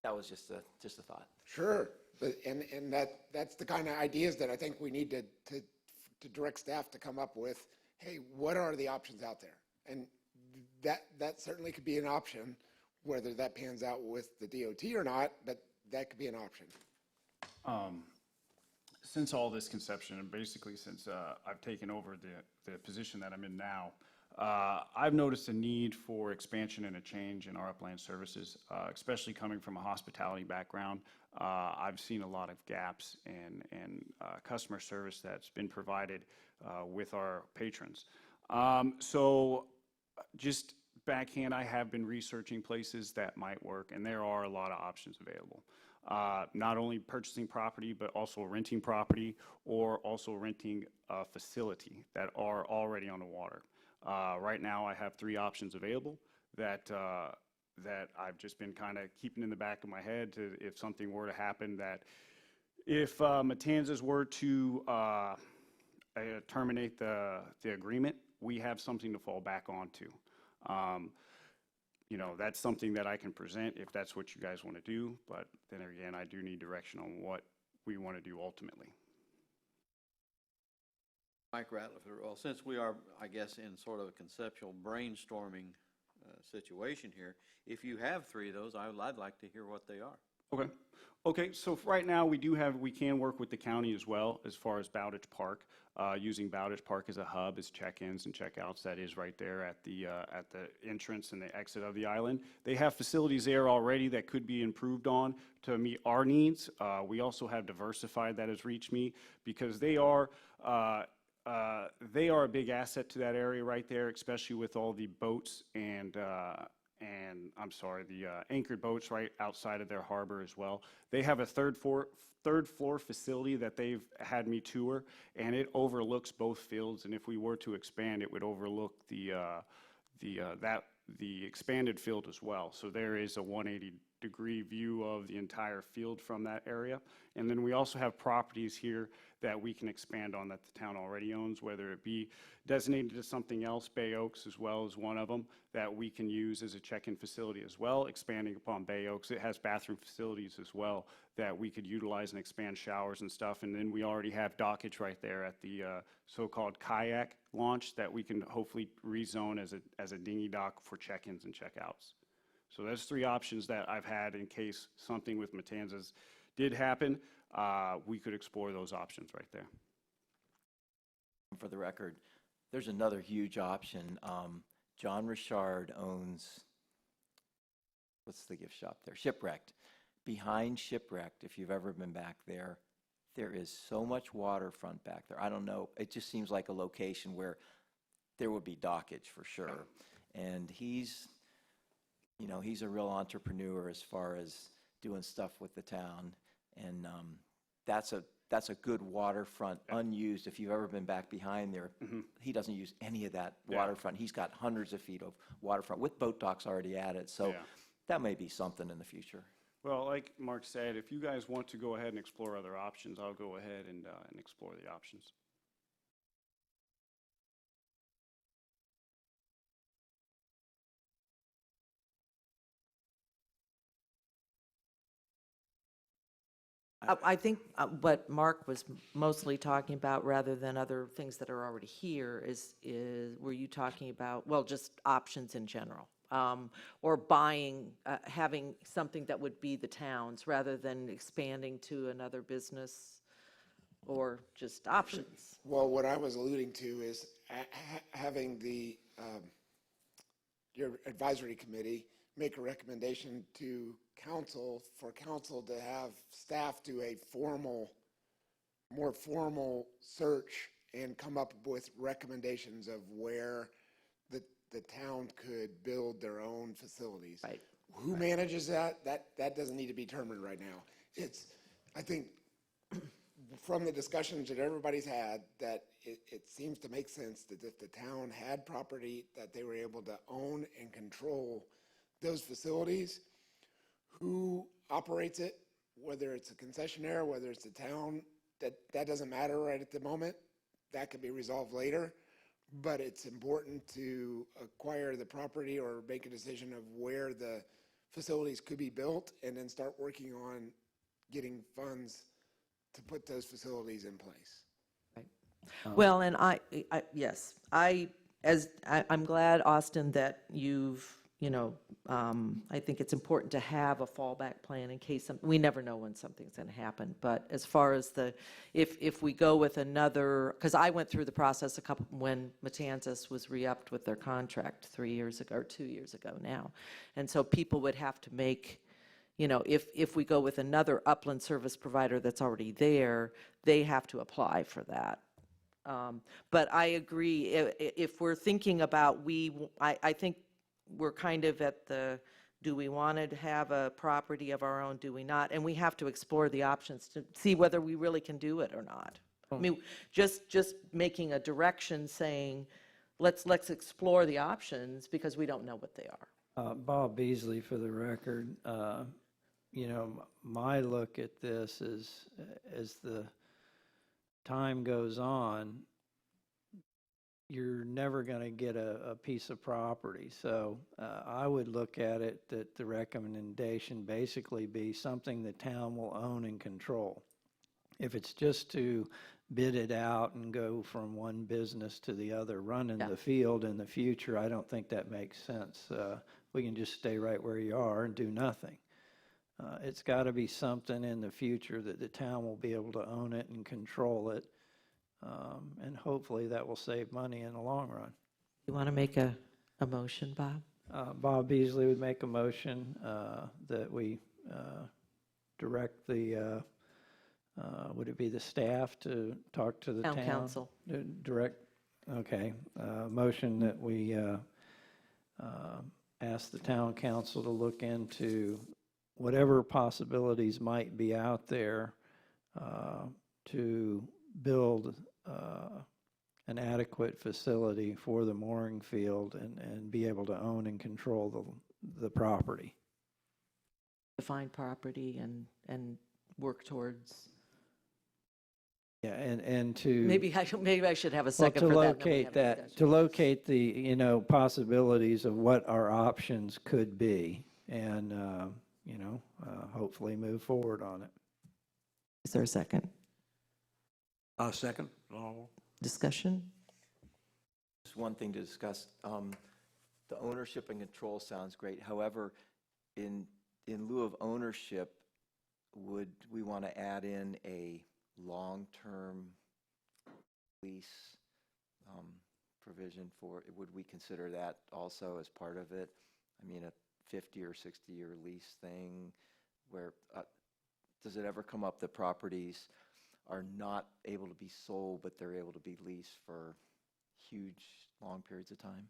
That was just a thought. sure. But, and that's the kind of ideas that I think we need to direct staff to come up with. Hey, what are the options out there? And that certainly could be an option, whether that pans out with the DOT or not, but that could be an option. Since all this conception, and basically since I've taken over the position that I'm in now, I've noticed a need for expansion and a change in our upland services, especially coming from a hospitality background. I've seen a lot of gaps in customer service that's been provided with our patrons. So just backhand, I have been researching places that might work, and there are a lot of options available. Not only purchasing property, but also renting property or also renting a facility that are already on the water. Right now, I have 3 options available that I've just been kind of keeping in the back of my head to, if something were to happen, that if Matanzas were to terminate the agreement we have something to fall back onto. You know, that's something that I can present if that's what you guys want to do, but then again, I do need direction on what we want to do ultimately. Mike Ratliff, well, since we are, I guess, in sort of a conceptual brainstorming situation here, if you have three of those, I'd like to hear what they are. Okay. Okay, so right now we can work with the county as well as far as Bowditch Park, using Bowditch Park as a hub, as check-ins and check-outs. That is right there at the entrance and the exit of the island. They have facilities there already that could be improved on to meet our needs. We also have Diversified that has reached me because they are a big asset to that area right there, especially with all the boats and the anchored boats right outside of their harbor as well. They have a third floor facility that they've had me tour, and it overlooks both fields. And if we were to expand, it would overlook the expanded field as well. So there is a 180-degree view of the entire field from that area. And then we also have properties here that we can expand on that the town already owns, whether it be designated to something else. Bay Oaks as well as one of them that we can use as a check-in facility as well. Expanding upon Bay Oaks, it has bathroom facilities as well that we could utilize and expand showers and stuff. And then we already have dockage right there at the so-called kayak launch that we can hopefully rezone as a dinghy dock for check-ins and check-outs. So there's three options that I've had in case something with Matanzas did happen. We could explore those options right there. For the record, there's another huge option. John Richard owns, what's the gift shop there? Shipwrecked. Behind Shipwrecked, if you've ever been back there, there is so much waterfront back there. I don't know, it just seems like a location where there would be dockage for sure. And he's a real entrepreneur as far as doing stuff with the town. And that's a good waterfront, unused. If you've ever been back behind there, he doesn't use any of that waterfront. He's got hundreds of feet of waterfront with boat docks already added. So that may be something in the future. Well, like Mark said, if you guys want to go ahead and explore other options, I'll go ahead and explore the options. I think what Mark was mostly talking about, rather than other things that are already here, is were you talking about, well, just options in general? Or buying, having something that would be the town's rather than expanding to another business, or just options? Well, what I was alluding to is having your advisory committee make a recommendation to council, for council to have staff do a more formal search and come up with recommendations of where the town could build their own facilities. Right. Who manages that? That doesn't need to be determined right now. I think from the discussions that everybody's had, that it seems to make sense that if the town had property that they were able to own and control those facilities, who operates it, whether it's a concessionaire, whether it's the town, that doesn't matter right at the moment. That could be resolved later. But it's important to acquire the property or make a decision of where the facilities could be built, and then start working on getting funds to put those facilities in place. Right. Well, and I'm glad, Austin, that you've, I think it's important to have a fallback plan in case we never know when something's going to happen. But as far as if we go with another, because I went through the process when Matanzas was re-upped with their contract 3 years ago, or 2 years ago now. And so people would have to make, if we go with another upland service provider that's already there, they have to apply for that. But I agree, if we're thinking about, I think we're kind of at do we want to have a property of our own, do we not? And we have to explore the options to see whether we really can do it or not. I mean, just making a direction saying, let's explore the options, because we don't know what they are. Bob Beasley, for the record. My look at this is, as the time goes on, you're never going to get a piece of property. So I would look at it that the recommendation basically be something the town will own and control. If it's just to bid it out and go from one business to the other, running Yeah. the field in the future, I don't think that makes sense. We can just stay right where you are and do nothing. It's got to be something in the future that the town will be able to own it and control it. And hopefully that will save money in the long run. You want to make a motion, Bob? Bob Beasley would make a motion that we direct the, would it be the staff to talk to the town? Town council. Direct, okay. Motion that we ask the town council to look into whatever possibilities might be out there to build an adequate facility for the mooring field and be able to own and control the property. Define property and work towards. Yeah, and to. Maybe I should have a Well, second to for that. and then we locate have a that, discussion. to locate the, possibilities of what our options could be and, hopefully move forward on it. Is there a second? Second, Lowell. Discussion? Just one thing to discuss. The ownership and control sounds great. However, in lieu of ownership, would we want to add in a long-term lease provision for, would we consider that also as part of it? I mean, a 50 or 60-year lease thing where, does it ever come up that properties are not able to be sold, but they're able to be leased for huge, long periods of time?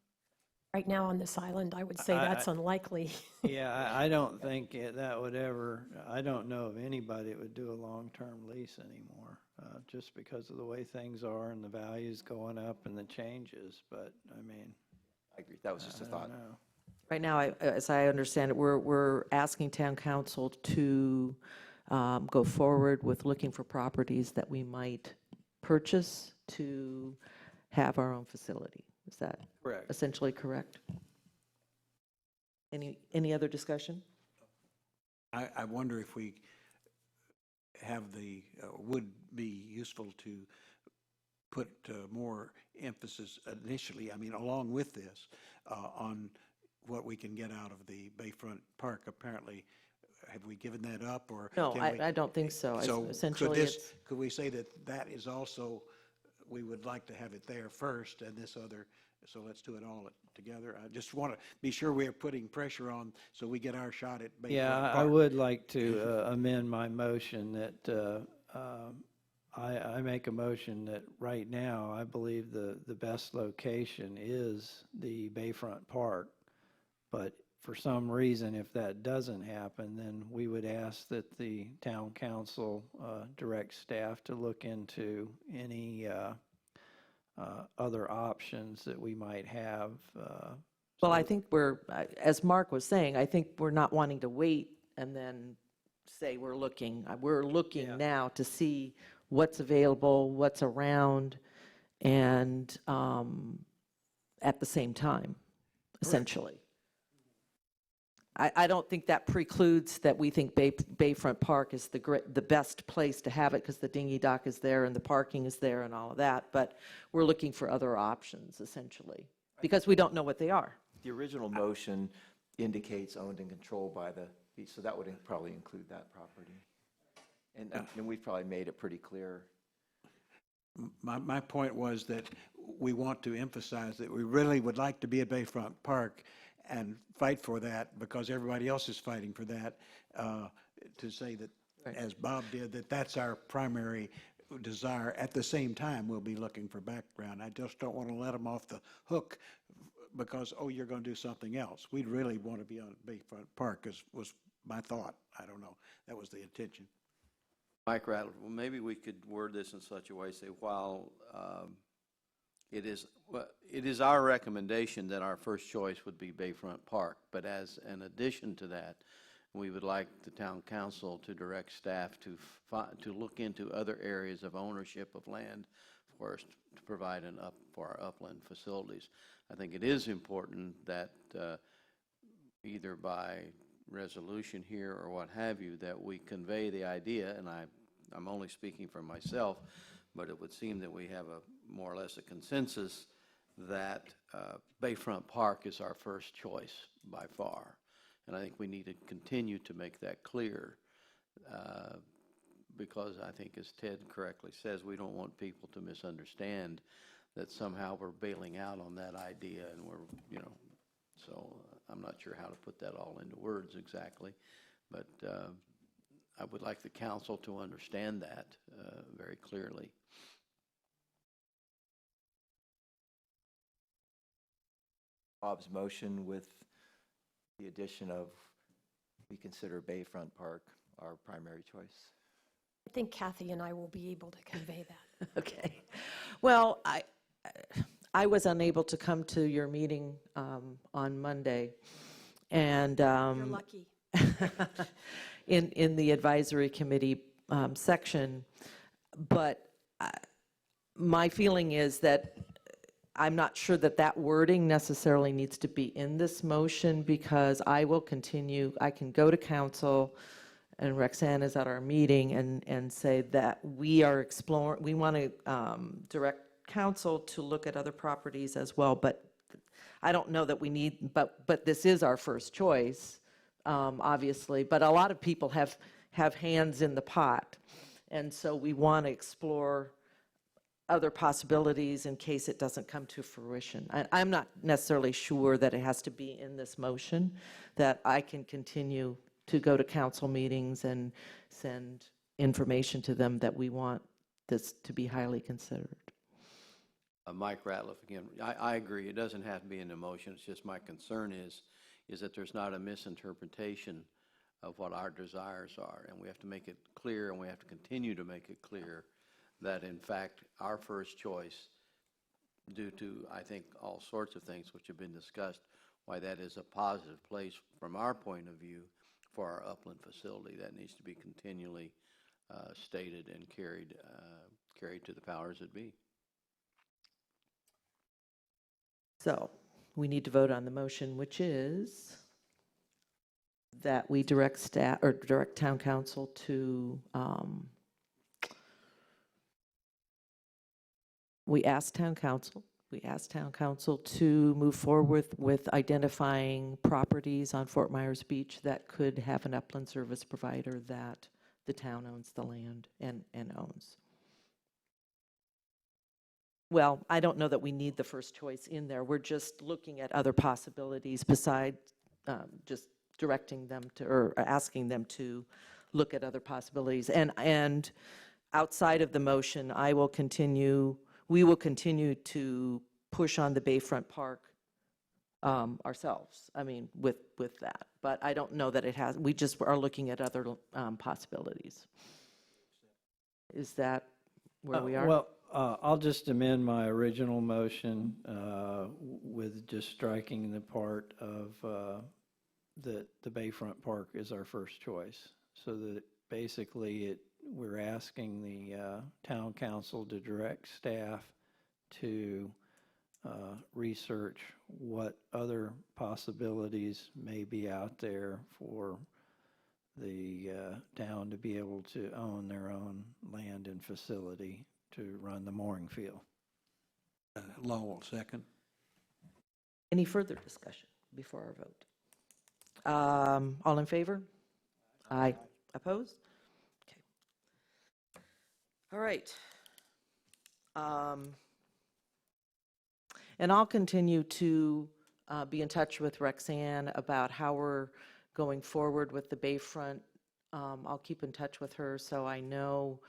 Right now on this island, I would say that's unlikely. Yeah, I don't think that would ever, I don't know of anybody that would do a long-term lease anymore, just because of the way things are and the values going up and the changes, but, I mean. I agree. That was just a I thought. don't know. Right now, as I understand it, we're asking town council to go forward with looking for properties that we might purchase to have our own facility. Is that Correct. essentially correct? Any other discussion? I wonder if we have would be useful to put more emphasis initially, I mean, along with this, on what we can get out of the Bayfront Park. Apparently, have we given that up, or? No, can we- I don't think so. So Essentially, it's. could we say that is also, we would like to have it there first and this other, so let's do it all together? I just want to be sure we are putting pressure on so we get our shot at Bayfront Yeah, I Park. would like to amend my motion that I make a motion that right now, I believe the best location is the Bayfront Park. But for some reason, if that doesn't happen, then we would ask that the town council direct staff to look into any other options that we might have. Well, I think as Mark was saying, I think we're not wanting to wait and then say we're looking. We're looking Yeah. now to see what's available, what's around, and at the same time, essentially. I don't think that precludes that we think Bayfront Park is the best place to have it because the dinghy dock is there and the parking is there and all of that, but we're looking for other options, essentially, because we don't know what they are. The original motion indicates owned and controlled by the, so that would probably include that property. And we've probably made it pretty clear. My point was that we want to emphasize that we really would like to be at Bayfront Park and fight for that because everybody else is fighting for that, to say that, Right. as Bob did, that that's our primary desire. At the same time, we'll be looking for background. I just don't want to let them off the hook because, oh, you're going to do something else. We'd really want to be on Bayfront Park, was my thought. I don't know. That was the intention. Mike Rattler, well, maybe we could word this in such a way, say, while it is our recommendation that our first choice would be Bayfront Park, but as an addition to that, we would like the town council to direct staff to look into other areas of ownership of land for us to provide for our upland facilities. I think it is important that either by resolution here or what have you, that we convey the idea, and I'm only speaking for myself, but it would seem that we have more or less a consensus that Bayfront Park is our first choice by far. And I think we need to continue to make that clear because I think, as Ted correctly says, we don't want people to misunderstand that somehow we're bailing out on that idea, and so I'm not sure how to put that all into words exactly, but I would like the council to understand that very clearly. Bob's motion with the addition of, we consider Bayfront Park our primary choice. I think Kathy and I will be able to convey that. Okay. Well, I was unable to come to your meeting on Monday, and You're lucky. in the advisory committee section, but my feeling is that I'm not sure that that wording necessarily needs to be in this motion, because I will continue, I can go to council, and Roxanne is at our meeting, and say that we are exploring, we want to direct council to look at other properties as well, but I don't know that we need, but this is our first choice, obviously, but a lot of people have hands in the pot, and so we want to explore other possibilities in case it doesn't come to fruition. I'm not necessarily sure that it has to be in this motion, that I can continue to go to council meetings and send information to them that we want this to be highly considered. Mike Ratliff again. I agree. It doesn't have to be in the motion. It's just my concern is that there's not a misinterpretation of what our desires are, and we have to make it clear, and we have to continue to make it clear that, in fact, our first choice, due to, I think, all sorts of things which have been discussed, why that is a positive place from our point of view for our upland facility. That needs to be continually stated and carried to the powers that be. So we need to vote on the motion, which is that we direct staff, or direct town council to, we asked town council to move forward with identifying properties on Fort Myers Beach that could have an upland service provider that the town owns the land and owns. Well, I don't know that we need the first choice in there. We're just looking at other possibilities besides just directing them to, or asking them to look at other possibilities. And outside of the motion, we will continue to push on the Bayfront Park ourselves, I mean, with that. But I don't know that it has, we just are looking at other possibilities. Is that where we are? Well, I'll just amend my original motion with just striking the part of that the Bayfront Park is our first choice. So that basically we're asking the town council to direct staff to research what other possibilities may be out there for the town to be able to own their own land and facility to run the mooring field. Lowell, second. Any further discussion before our vote? All in favor? Aye. Opposed? Okay. All right. And I'll continue to be in touch with Roxanne about how we're going forward with the Bayfront. I'll keep in touch with her so I know,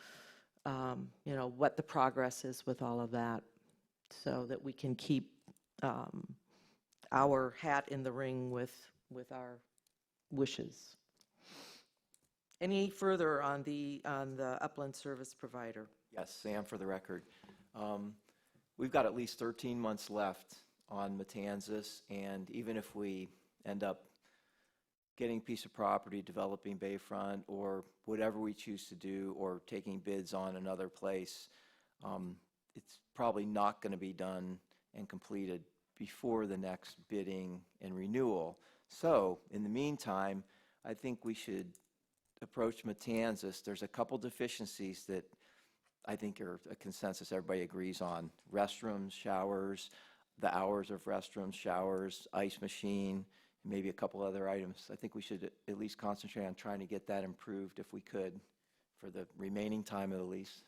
what the progress is with all of that, so that we can keep our hat in the ring with our wishes. Any further on the upland service provider? Yes, Sam, for the record. We've got at least 13 months left on Matanzas, and even if we end up getting a piece of property, developing Bayfront, or whatever we choose to do, or taking bids on another place, it's probably not going to be done and completed before the next bidding and renewal. So in the meantime, I think we should approach Matanzas. There's a couple deficiencies that I think are a consensus everybody agrees on. Restrooms, showers, the hours of restrooms, showers, ice machine, maybe a couple other items. I think we should at least concentrate on trying to get that improved if we could for the remaining time of the lease.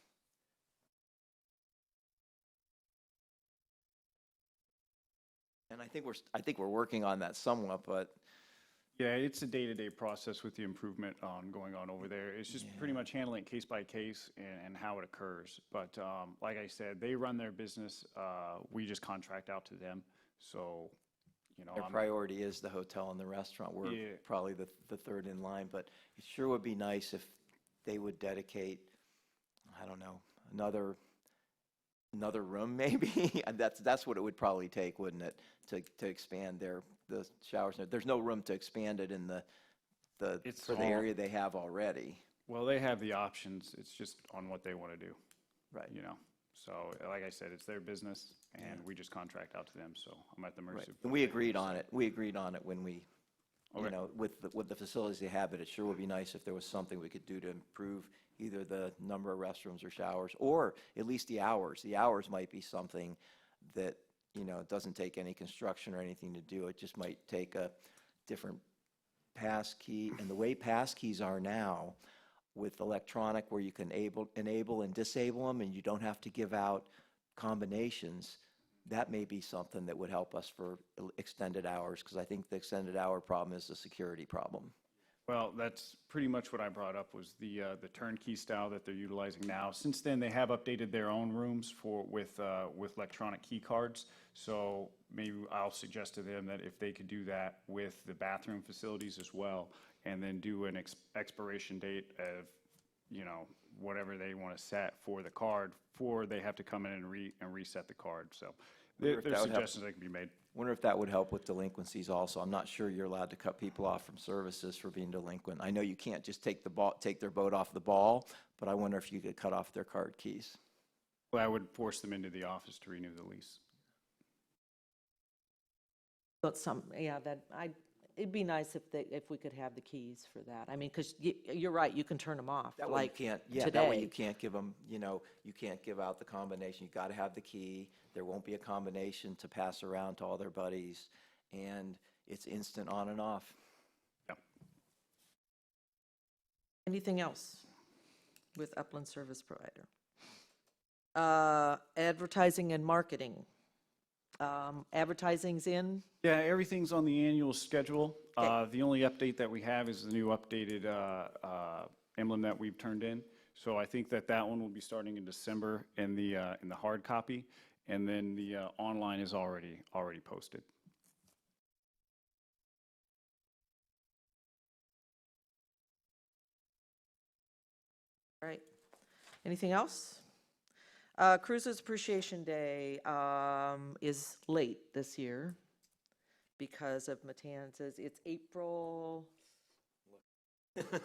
And I think we're working on that somewhat, but Yeah, it's a day-to-day process with the improvement going on over there. It's just pretty much handling it case by case and how it occurs. But like I said, they run their business. We just contract out to them. So, their priority is the hotel and the restaurant. We're probably the third in line, but it sure would be nice if they would dedicate, I don't know, another room maybe. And that's what it would probably take, wouldn't it, to expand the showers. There's no room to expand it in for the area they have already. Well, they have the options. It's just on what they want to do. Right. So like I said, it's their business and we just contract out to them. So I'm at the mercy. Right. And we agreed on it. We agreed on it when we, Okay. with the facilities they have, but it sure would be nice if there was something we could do to improve either the number of restrooms or showers, or at least the hours. The hours might be something that, it doesn't take any construction or anything to do. It just might take a different pass key. And the way pass keys are now with electronic, where you can enable and disable them and you don't have to give out combinations, that may be something that would help us for extended hours, because I think the extended hour problem is a security problem. Well, that's pretty much what I brought up was the turnkey style that they're utilizing now. Since then, they have updated their own rooms with electronic key cards. So maybe I'll suggest to them that if they could do that with the bathroom facilities as well, and then do an expiration date of, whatever they want to set for the card, before they have to come in and reset the card. So Wonder if there's that would help. suggestions that can be made. Wonder if that would help with delinquencies also. I'm not sure you're allowed to cut people off from services for being delinquent. I know you can't just take their boat off the ball, but I wonder if you could cut off their card keys. Well, I would force them into the office to renew the lease. But it'd be nice if we could have the keys for that. I mean, because you're right, you can turn them off, That way you like can't, that way you today. can't give them, you can't give out the combination. You got to have the key. There won't be a combination to pass around to all their buddies, and it's instant on and off. Yep. Anything else with Upland Service Provider? Advertising and marketing. Advertising's in. Yeah, everything's on the annual schedule. The only update that we have is the new updated emblem that we've turned in. So I think that one will be starting in December in the hard copy, and then the online is already posted. All right. Anything else? Cruisers Appreciation Day is late this year because of Matanzas. It's April.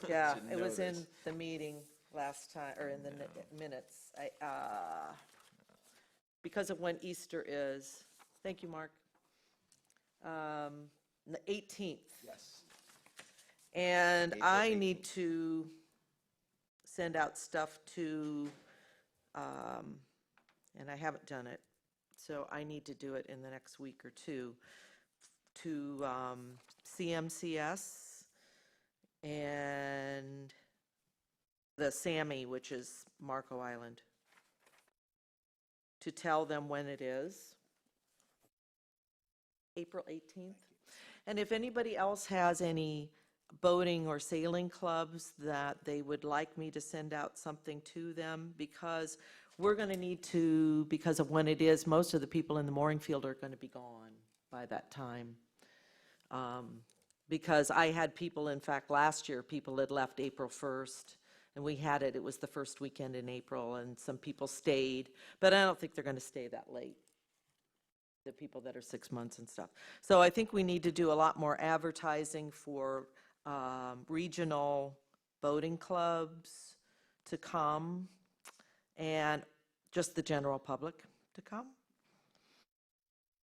Yeah, Should it know was in this. the meeting last time, or in the minutes. Because of when Easter is. Thank you, Mark. The 18th. Yes. And April I 18th. need to send out stuff to, and I haven't done it, so I need to do it in the next week or two, to CMCS and the SAMI, which is Marco Island, to tell them when it is. April 18th. And if anybody else has any boating or sailing clubs that they would like me to send out something to them, because we're going to need to, because of when it is, most of the people in the mooring field are going to be gone by that time. Because I had people, in fact, last year, people had left April 1st, and we had it was the first weekend in April, and some people stayed, but I don't think they're going to stay that late, the people that are 6 months and stuff. So I think we need to do a lot more advertising for regional boating clubs to come, and just the general public to come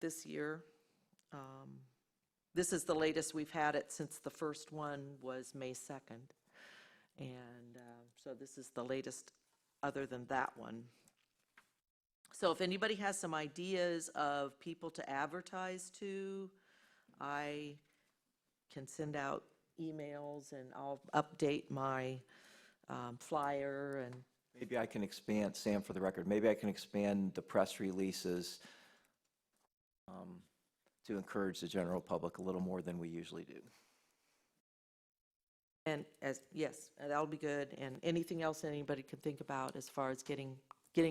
this year. This is the latest we've had it since the first one was May 2nd. And so this is the latest other than that one. So if anybody has some ideas of people to advertise to, I can send out emails and I'll update my flyer and. Maybe I can expand, Sam, for the record, maybe I can expand the press releases to encourage the general public a little more than we usually do. And yes, and that'll be good. And anything else anybody can think about as far as getting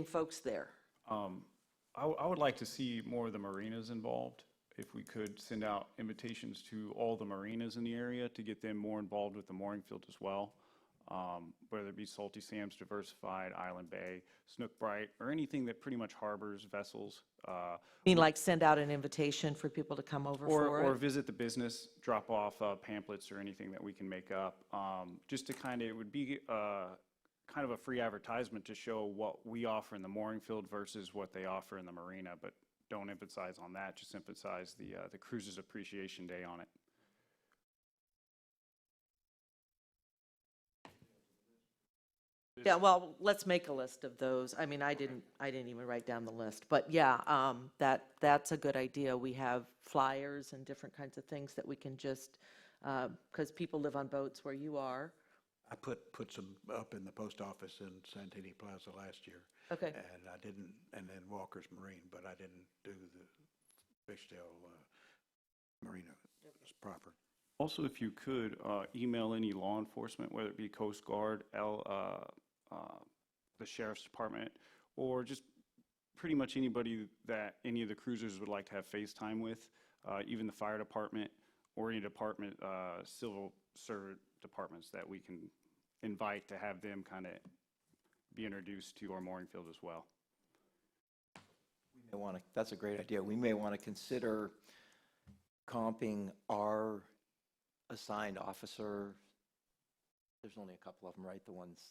folks there? I would like to see more of the marinas involved. If we could send out invitations to all the marinas in the area to get them more involved with the mooring field as well. Whether it be Salty Sam's Diversified, Island Bay, Snook Bright, or anything that pretty much harbors vessels. I mean, like send out an invitation for people to come over for Or it? visit the business, drop off pamphlets or anything that we can make up. Just to kind of, it would be kind of a free advertisement to show what we offer in the mooring field versus what they offer in the marina, but don't emphasize on that, just emphasize the Cruisers Appreciation Day on it. Yeah, well, let's make a list of those. I mean, I didn't even write down the list, but yeah, that's a good idea. We have flyers and different kinds of things that we can just, because people live on boats where you are. I put some up in the post office in Santini Plaza last year. Okay. And I didn't, and then Walker's Marine, but I didn't do the Fishdale Marina as proper. Also, if you could, email any law enforcement, whether it be Coast Guard, the Sheriff's Department, or just pretty much anybody that any of the cruisers would like to have FaceTime with, even the fire department or any department, civil service departments that we can invite to have them kind of be introduced to our mooring field as well. That's a great idea. We may want to consider comping our assigned officer. There's only a couple of them, right? The ones,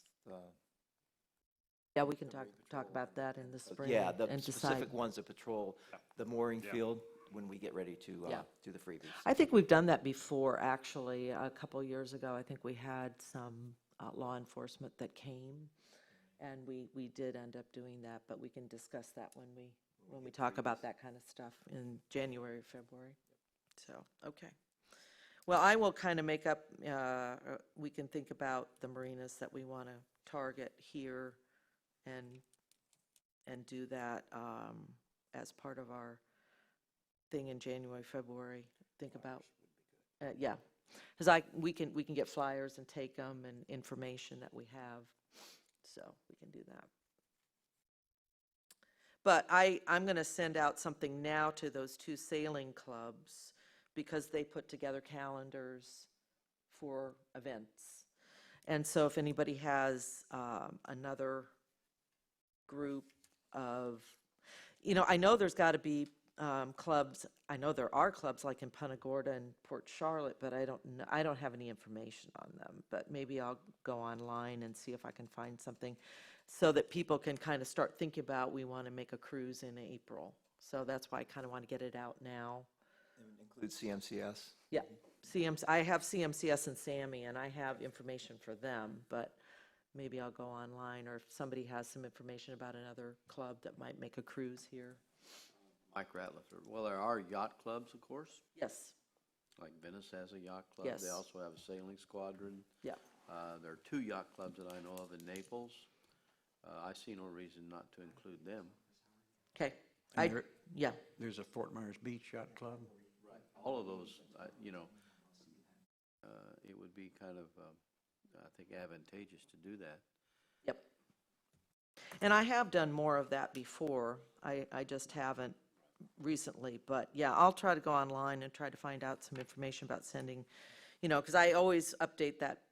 Yeah, we can talk about that in the spring. yeah, the and specific decide. ones that patrol the mooring Yeah. field when we get ready to Yeah. do the freebies. I think we've done that before, actually. A couple years ago, I think we had some law enforcement that came, and we did end up doing that, but we can discuss that when we talk about that kind of stuff in January, February. So, okay. Well, I will kind of make up, we can think about the marinas that we want to target here and do that as part of our thing in January, February. Think about, yeah, because we can get flyers and take them and information that we have, so we can do that. But I'm going to send out something now to those two sailing clubs because they put together calendars for events. And so if anybody has another group of, I know there's got to be clubs. I know there are clubs like in Punta Gorda and Port Charlotte, but I don't have any information on them. But maybe I'll go online and see if I can find something so that people can kind of start thinking about we want to make a cruise in April. So that's why I kind of want to get it out now. And include CMCS. Yeah, I have CMCS and SAMI, and I have information for them, but maybe I'll go online, or if somebody has some information about another club that might make a cruise here. Mike Ratliff. Well, there are yacht clubs, of course, Yes, like Venice has a yacht club. Yes. They also have a sailing squadron. yeah. There are 2 yacht clubs that I know of in Naples. I see no reason not to include them. Okay. And there- Yeah, There's a Fort Myers Beach Yacht Club. All of those, it would be kind of, I think, advantageous to do that. yep. And I have done more of that before. I just haven't recently, but yeah, I'll try to go online and try to find out some information about sending, because I always update that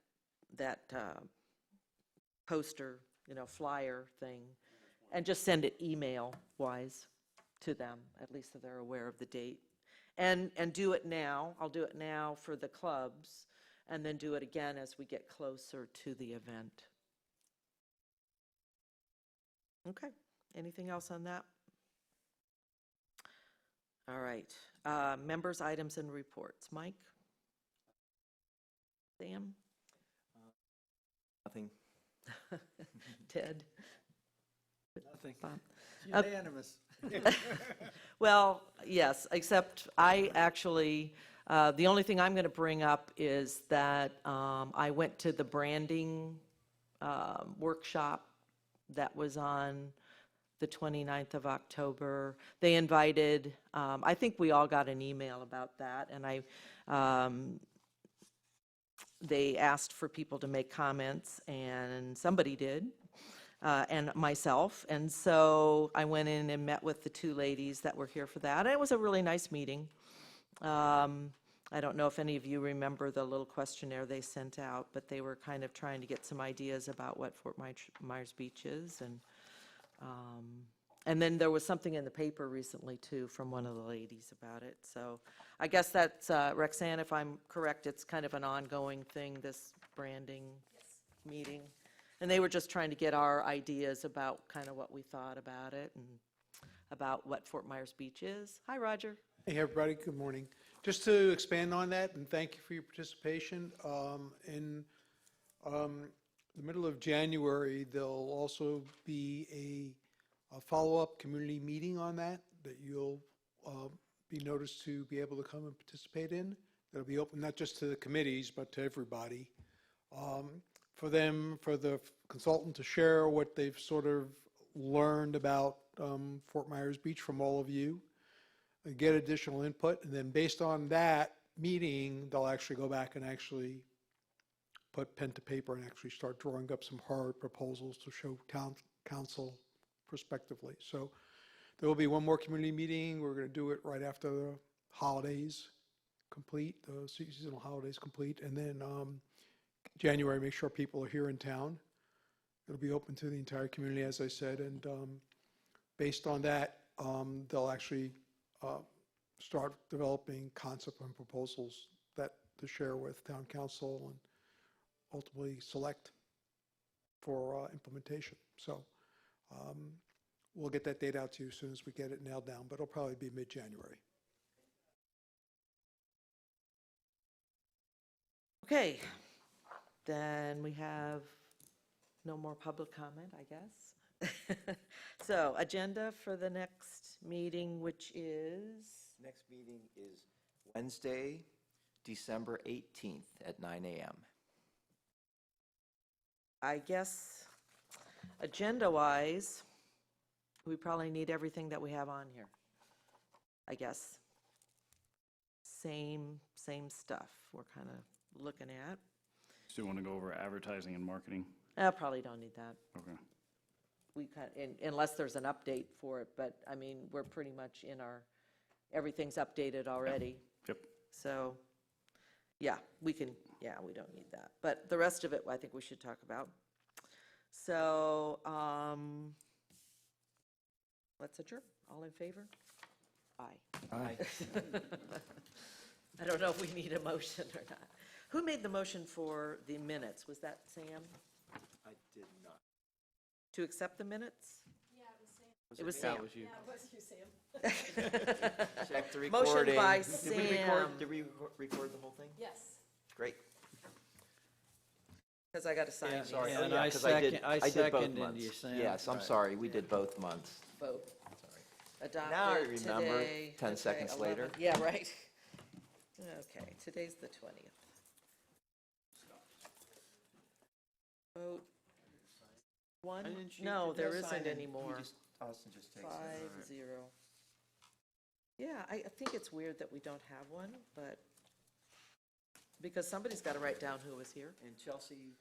poster, flyer thing, and just send it email-wise to them, at least so they're aware of the date. And do it now. I'll do it now for the clubs, and then do it again as we get closer to the event. Okay. Anything else on that? All right. Members' items and reports. Mike? Sam? Nothing. Ted? Nothing. Bob? Unanimous. Well, yes, except I actually, the only thing I'm going to bring up is that I went to the branding workshop that was on the 29th of October. They invited, I think we all got an email about that, and they asked for people to make comments, and somebody did. And myself. And so I went in and met with the two ladies that were here for that. And it was a really nice meeting. I don't know if any of you remember the little questionnaire they sent out, but they were kind of trying to get some ideas about what Fort Myers Beach is. And then there was something in the paper recently, too, from one of the ladies about it. So I guess that's, Rexanne, if I'm correct, it's kind of an ongoing thing, this branding meeting. And they were just trying to get our ideas about kind of what we thought about it and about what Fort Myers Beach is. Hi, Roger. Hey, everybody, good morning. Just to expand on that, and thank you for your participation, in the middle of January, there'll also be a follow-up community meeting on that you'll be noticed to be able to come and participate in. That'll be open not just to the committees, but to everybody. For the consultant to share what they've sort of learned about Fort Myers Beach from all of you, and get additional input, and then based on that meeting, they'll actually go back and actually put pen to paper and actually start drawing up some hard proposals to show town council prospectively. So there will be one more community meeting. We're going to do it right after the holidays complete, the seasonal holidays complete, and then January, make sure people are here in town. It'll be open to the entire community, as I said, and based on that, they'll actually start developing concept and proposals to share with town council and ultimately select for implementation. So we'll get that date out to you as soon as we get it nailed down, but it'll probably be mid-January. Okay. Then we have no more public comment, I guess. So, agenda for the next meeting, which is? Next meeting is Wednesday, December 18th at 9 a.m. I guess, agenda-wise, we probably need everything that we have on here, I guess. Same stuff we're kind of looking at. Still want to go over advertising and marketing? I probably don't need that. Okay. We unless there's an update for it, but I mean, we're pretty much everything's updated already. Yep. So, yeah, we don't need that. But the rest of it, I think we should talk about. So, let's adjourn. All in favor? Aye. Aye. I don't know if we need a motion or not. Who made the motion for the minutes? Was that Sam? I did not. To accept the minutes? It was Sam? Sam. was you. Check the recording. Motion by Did we Sam. record the whole thing? Yes. Great. Because I got to sign Yeah, these. Sorry. And Oh, yeah, I 'cause I did both seconded months. you, Sam. Yes, I'm Right. sorry, we did both months. Vote. Adopted Now I remember, today. 10 Okay, seconds 11. later. Yeah, right. Okay, today's the 20th. Vote. One? No, there isn't anymore. Austin just takes it. 5-0. Yeah, I think it's weird that we don't have one, but, because somebody's got to write down who was here. And Chelsea